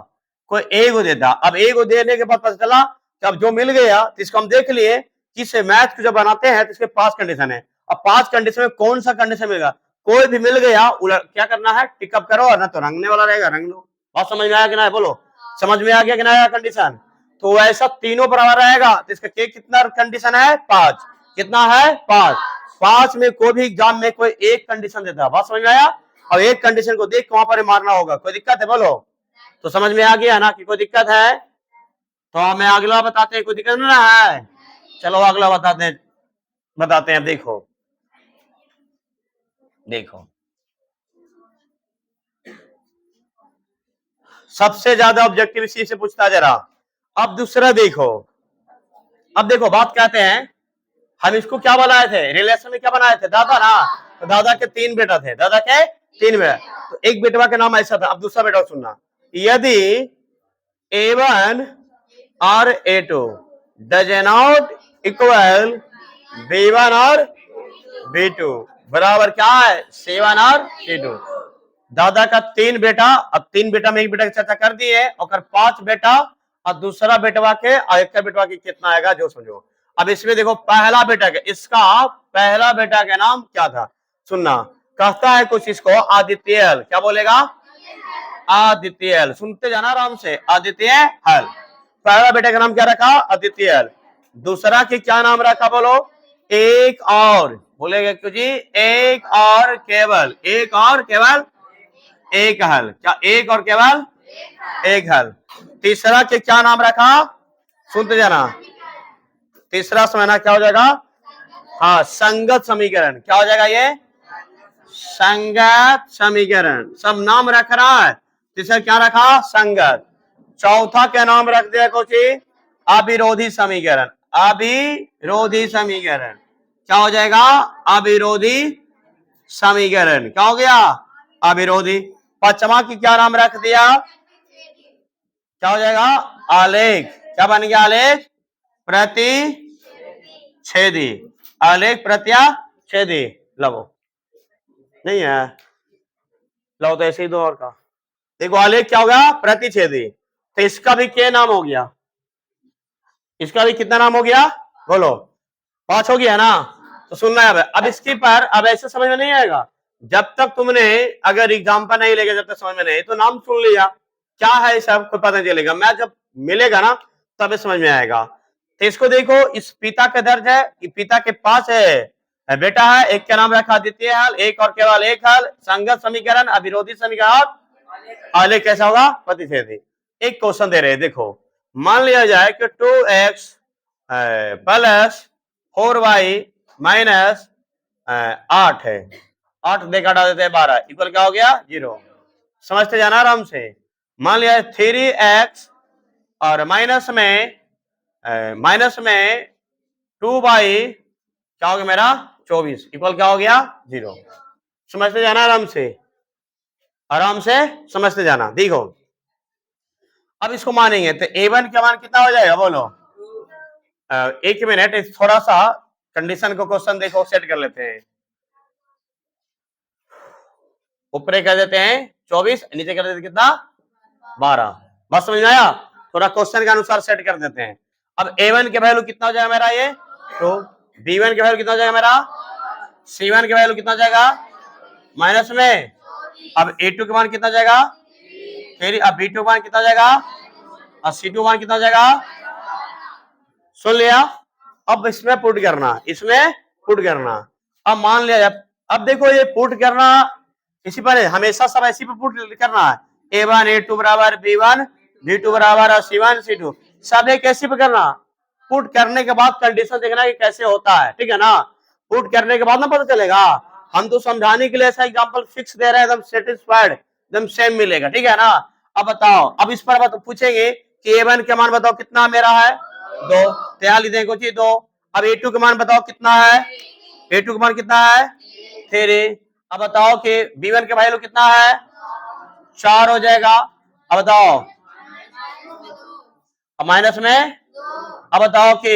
कोई एक को देता। अब एक को देने के बाद पता चला कि अब जो मिल गया तो इसको हम देख लिए कि इसे मैथ को जब बनाते हैं तो इसके 5 कंडीशन है। अब 5 कंडीशन में कौन सा कंडीशन मिलेगा, कोई भी मिल गया क्या करना है, टिकअप करो, और ना तो रंगने वाला रहेगा रंग लो। बात समझ में आया कि ना, बोलो समझ में आ गया कि ना आया कंडीशन। तो ऐसा तीनों बराबर रहेगा तो इसका कितना कंडीशन है, 5। कितना है, 5। 5 में कोई भी एग्जाम में कोई एक कंडीशन देता है। बात समझ में आया। अब एक कंडीशन को देख वहां पर मारना होगा, कोई दिक्कत है बोलो, तो समझ में आ गया ना कि कोई दिक्कत है। तो हमें अगला बताते हैं, कोई दिक्कत ना है। चलो अगला बताते हैं। देखो देखो सबसे ज्यादा ऑब्जेक्टिव इसी से पूछता है जरा। अब दूसरा देखो, अब देखो बात कहते हैं, हम इसको क्या बनाए थे, रिलेशन में क्या बनाए थे, दादा ना। तो दादा के 3 बेटा थे, दादा के 3 बेटा, तो एक बेटवा का नाम ऐसा था। अब दूसरा बेटा सुनना, यदि A1 और A2 does not equal B1 और B2 बराबर क्या है, C1 और C2। दादा का 3 बेटा, अब 3 बेटा में एक बेटा की चर्चा कर दी है, और 5 बेटा और दूसरा बेटवा के और एक बेटवा की कितना आएगा जो समझो। अब इसमें देखो पहला बेटा के, इसका पहला बेटा का नाम क्या था, सुनना। कहता है कुछ इसको आदित्यल, क्या बोलेगा, आदित्यल। सुनते जाना आराम से, आदित्यल। पहला बेटे का नाम क्या रखा, आदित्यल। दूसरा की क्या नाम रखा बोलो, एक और, बोलेगा क्यों जी, एक और केवल, एक और केवल एक हल। क्या, एक और केवल एक हल। तीसरा के क्या नाम रखा, सुनते जाना, तीसरा समझना क्या हो जाएगा, हाँ संगत समीकरण। क्या हो जाएगा ये, संगत समीकरण। सब नाम रख रहा है, तीसरा क्या रखा, संगत। चौथा क्या नाम रख दिया कुछ, अविरोधी समीकरण। अविरोधी समीकरण क्या हो जाएगा, अविरोधी समीकरण। क्या हो गया, अविरोधी। पांचवा की क्या नाम रख दिया, क्या हो जाएगा, आलेख। क्या बन गया, आलेख प्रतिच्छेदी। आलेख प्रतिच्छेदी। लो नहीं है, लो तो ऐसे ही दो और का। देखो आलेख क्या होगा, प्रतिच्छेदी। तो इसका भी क्या नाम हो गया, इसका भी कितना नाम हो गया बोलो, 5 हो गया ना। तो सुनना है अब इसके पर, अब ऐसे समझ में नहीं आएगा जब तक तुमने अगर एग्जाम्पल नहीं लेगा, जब तक समझ में नहीं, तो नाम सुन लिया क्या है सब कोई पता नहीं चलेगा, मैं जब मिलेगा ना तब समझ में आएगा। तो इसको देखो, इस पिता का दर्ज है, पिता के पास है बेटा है, एक का नाम रखा द्वितीय हल, एक और केवल एक हल, संगत समीकरण, अविरोधी समीकरण, आलेख कैसा होगा, प्रतिच्छेदी। एक क्वेश्चन दे रहे हैं, देखो मान लिया जाए कि 2x प्लस 4y माइनस 8 है, 8 देखा हटा देते हैं 12 इक्वल क्या हो गया, 0। समझते जाना आराम से। मान लिया 3x और माइनस में 2y क्या हो गया मेरा 24 इक्वल क्या हो गया 0। समझते जाना आराम से समझते जाना। देखो अब इसको मानेंगे तो A1 का मान कितना हो जाएगा बोलो, एक मिनट थोड़ा सा कंडीशन को क्वेश्चन देखो सेट कर लेते हैं। ऊपर कर देते हैं 24, नीचे कर देते कितना 12। बस समझ में आया? थोड़ा क्वेश्चन के अनुसार सेट कर देते हैं। अब A1 के वैल्यू कितना हो जाएगा मेरा ये, तो B1 के वैल्यू कितना हो जाएगा मेरा, C1 के वैल्यू कितना हो जाएगा माइनस में। अब A2 के मान कितना हो जाएगा, फिर अब B2 के मान कितना हो जाएगा, और C2 के मान कितना हो जाएगा। सुन लिया? अब इसमें पुट करना, इसमें पुट करना। अब मान लिया, अब देखो ये पुट करना इसी पर हमेशा सब इसी पर पुट करना है। A1 A2 बराबर B1 B2 बराबर C1 C2, सब एक कैसे पे करना। पुट करने के बाद कंडीशन देखना कि कैसे होता है, ठीक है ना। पुट करने के बाद ना पता चलेगा। हम तो समझाने के लिए ऐसा एग्जांपल फिक्स दे रहे हैं, एकदम सेटिस्फाइड, एकदम सेम मिलेगा, ठीक है ना। अब बताओ, अब इस पर पूछेंगे कि A1 के मान बताओ कितना मेरा है 2, तो यहाँ लिख देंगे कुछ 2। अब A2 के मान बताओ कितना है, A2 के मान कितना है 3। अब बताओ कि B1 के वैल्यू कितना है 4 हो जाएगा। अब बताओ, अब माइनस में। अब बताओ कि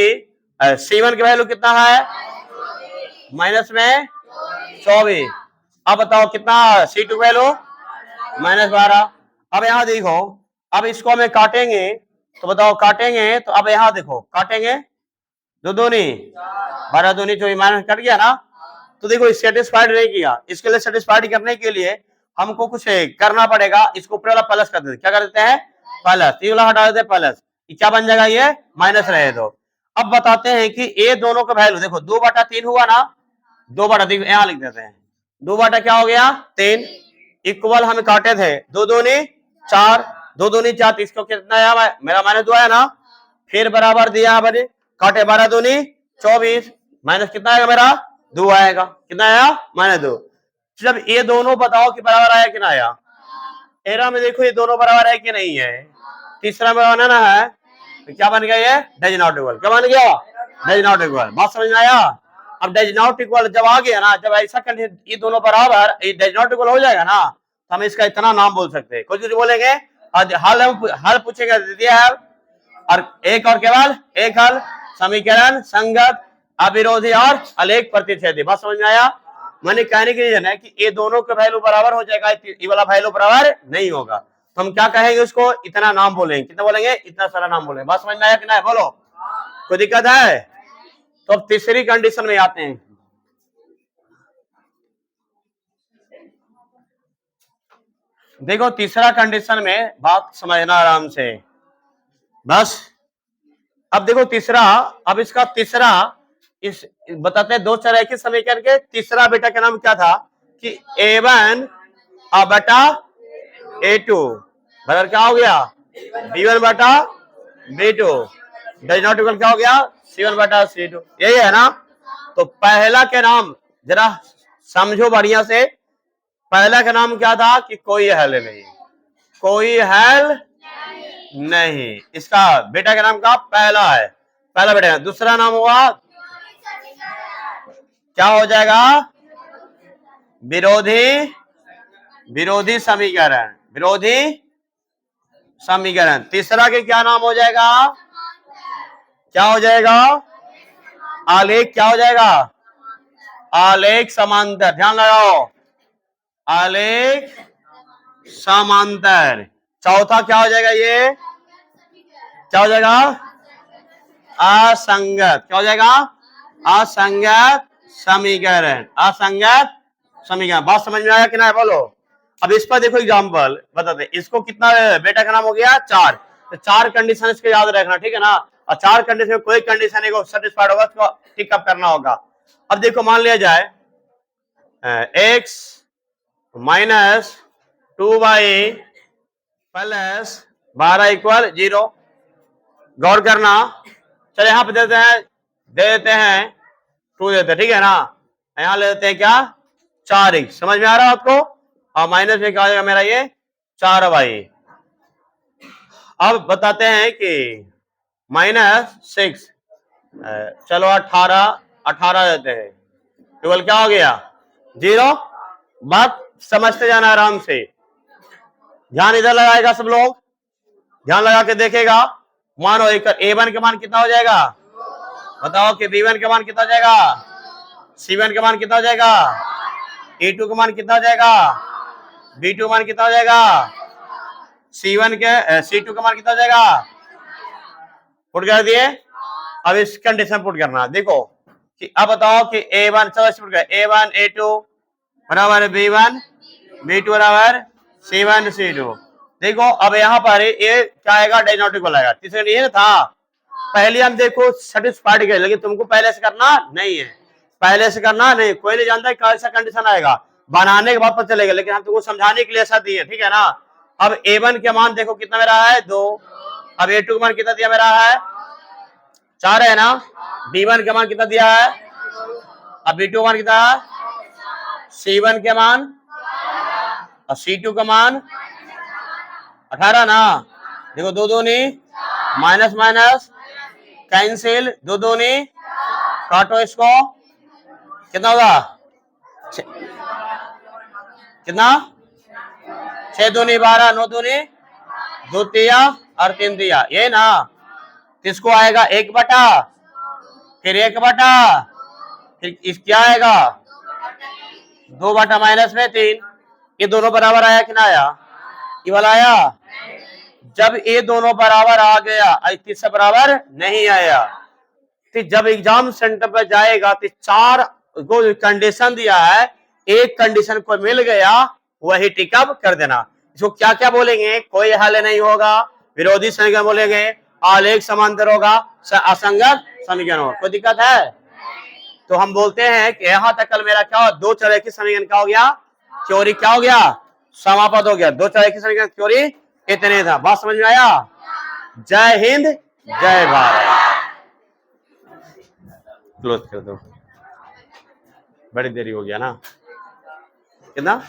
C1 की वैल्यू कितना है माइनस में 24। अब बताओ कितना C2 वैल्यू -12। अब यहाँ देखो, अब इसको हमें काटेंगे तो बताओ काटेंगे तो अब यहाँ देखो काटेंगे, 2 दूनी 12 दूनी 24 माइनस कट गया ना। तो देखो सेटिस्फाइड नहीं किया, इसके लिए सेटिस्फाइड करने के लिए हमको कुछ करना पड़ेगा। इसको ऊपर वाला प्लस कर देते, क्या कर देते हैं प्लस, ये वाला हटा देते हैं प्लस, क्या बन जाएगा ये माइनस रहे दो। अब बताते हैं कि ये दोनों का वैल्यू देखो 2/3 हुआ ना, 2/3 यहाँ लिख देते हैं, 2 क्या हो गया 3 इक्वल हम काटे थे 2 दूनी 4, 2 दूनी 4, इसको कितना आया मेरा -2 आया ना। फिर बराबर दिया बने काटे 12 दूनी 24, माइनस कितना आएगा मेरा 2 आएगा, कितना आया -2। जब ये दोनों बताओ कि बराबर आया कि ना आया। एरा में देखो ये दोनों बराबर है कि नहीं है। तीसरा में बनाना है तो क्या बन गया ये डज नॉट इक्वल, क्या बन गया डज नॉट इक्वल। बात समझ में आया? अब डज नॉट इक्वल जब आ गया ना, जब ऐसा कंडीशन ये दोनों बराबर ये डज नॉट इक्वल हो जाएगा ना, तो हम इसका इतना नाम बोल सकते हैं। कुछ बोलेंगे हल पूछेगा दिया है, और एक और केवल एक हल, समीकरण, संगत, अविरोधी और अलेख प्रतिच्छेदी। बात समझ में आया? मैंने कहने के लिए है कि ये दोनों का वैल्यू बराबर हो जाएगा, ये वाला वैल्यू बराबर नहीं होगा, तो हम क्या कहेंगे उसको इतना नाम बोलेंगे। कितना बोलेंगे इतना सारा नाम बोलेंगे। बात समझ में आया कि नहीं बोलो, कोई दिक्कत है? तो अब तीसरी कंडीशन में आते हैं। देखो तीसरा कंडीशन में बात समझना आराम से बस। अब देखो तीसरा, अब इसका तीसरा इस बताते हैं 2 चर के समीकरण के तीसरा बेटा का नाम क्या था कि A1 बटा A2 बराबर क्या हो गया B1 बटा B2 डज नॉट इक्वल क्या हो गया C1 बटा C2, यही है ना। तो पहला के नाम जरा समझो बढ़िया से, पहला का नाम क्या था कि कोई हल नहीं, कोई हल नहीं, इसका बेटा का नाम का पहला है, पहला बेटा। दूसरा नाम हुआ क्या हो जाएगा विरोधी, विरोधी समीकरण, विरोधी समीकरण। तीसरा के क्या नाम हो जाएगा, क्या हो जाएगा आलेख, क्या हो जाएगा आलेख समांतर। ध्यान लगाओ आलेख समांतर। चौथा क्या हो जाएगा ये क्या हो जाएगा असंगत, क्या हो जाएगा असंगत समीकरण, असंगत समीकरण। बात समझ में आया कि नहीं बोलो। अब इस पर देखो एग्जांपल बताते, इसको कितना बेटा का नाम हो गया 4, तो 4 कंडीशन इसके याद रखना, ठीक है ना। और 4 कंडीशन में कोई कंडीशन को सेटिस्फाइड होगा उसको टिक अप करना होगा। अब देखो मान लिया जाए x minus 2y plus 12 equal 0। गौर करना, चलो यहाँ पे देते हैं 2 देते हैं, ठीक है ना। यहाँ ले देते हैं क्या 4x, समझ में आ रहा है आपको। और माइनस में क्या हो जाएगा मेरा ये 4y। अब बताते हैं कि -6 चलो 18 देते हैं, केवल क्या हो गया 0। बात समझते जाना आराम से, ध्यान इधर लगाएगा सब लोग, ध्यान लगा के देखेगा। मानो एक A1 के मान कितना हो जाएगा बताओ कि B1 के मान कितना हो जाएगा, C1 के मान कितना हो जाएगा, A2 के मान कितना हो जाएगा, B2 मान कितना हो जाएगा, C1 के C2 का मान कितना हो जाएगा, पुट कर दिए। अब इस कंडीशन पुट करना, देखो कि अब बताओ कि A1 पुट कर, A1 A2 बराबर B1 B2 बराबर C1 C2। देखो अब यहाँ पर ये क्या आएगा, डज नॉट इक्वल आएगा। तीसरे ये था पहले हम देखो सेटिस्फाइड गए, लेकिन तुमको पहले से करना नहीं है, पहले से करना नहीं, कोई नहीं जानता कैसा कंडीशन आएगा, बनाने के बाद पता चलेगा, लेकिन हम तुमको समझाने के लिए ऐसा दिए, ठीक है ना। अब A1 के मान देखो कितना मेरा है 2, अब A2 का मान कितना दिया मेरा है 4 है ना, B1 का मान कितना दिया है, अब B2 का मान कितना है, C1 के मान और C2 का मान 18 ना। देखो दो दूनी माइनस माइनस कैंसिल, दो दूनी काटो इसको, कितना होगा कितना, 6 दूनी 12, 9 दूनी 2 तिया और 3 दिया, ये ना। इसको आएगा 1 बटा, फिर 1 बटा, फिर इस क्या आएगा 2 बटा माइनस में 3। ये दोनों बराबर आया कि ना आया, ये वाला आया। जब ये दोनों बराबर आ गया, तीसरा बराबर नहीं आया, तो जब एग्जाम सेंटर पर जाएगा तो 4 को कंडीशन दिया है, एक कंडीशन को मिल गया वही टिकअप कर देना। इसको क्या क्या बोलेंगे, कोई हल नहीं होगा, विरोधी समीकरण बोलेंगे, आलेख समांतर होगा, असंगत समीकरण होगा, कोई दिक्कत है। तो हम बोलते हैं कि यहाँ तक कल मेरा क्या, दो चरैखी समीकरण क्या हो गया, थ्योरी क्या हो गया, समापत हो गया। दो चरैखी समीकरण थ्योरी इतने था, बात समझ में आया। जय हिंद जय भारत। क्लोज कर दो, बड़ी देरी हो गया ना, कितना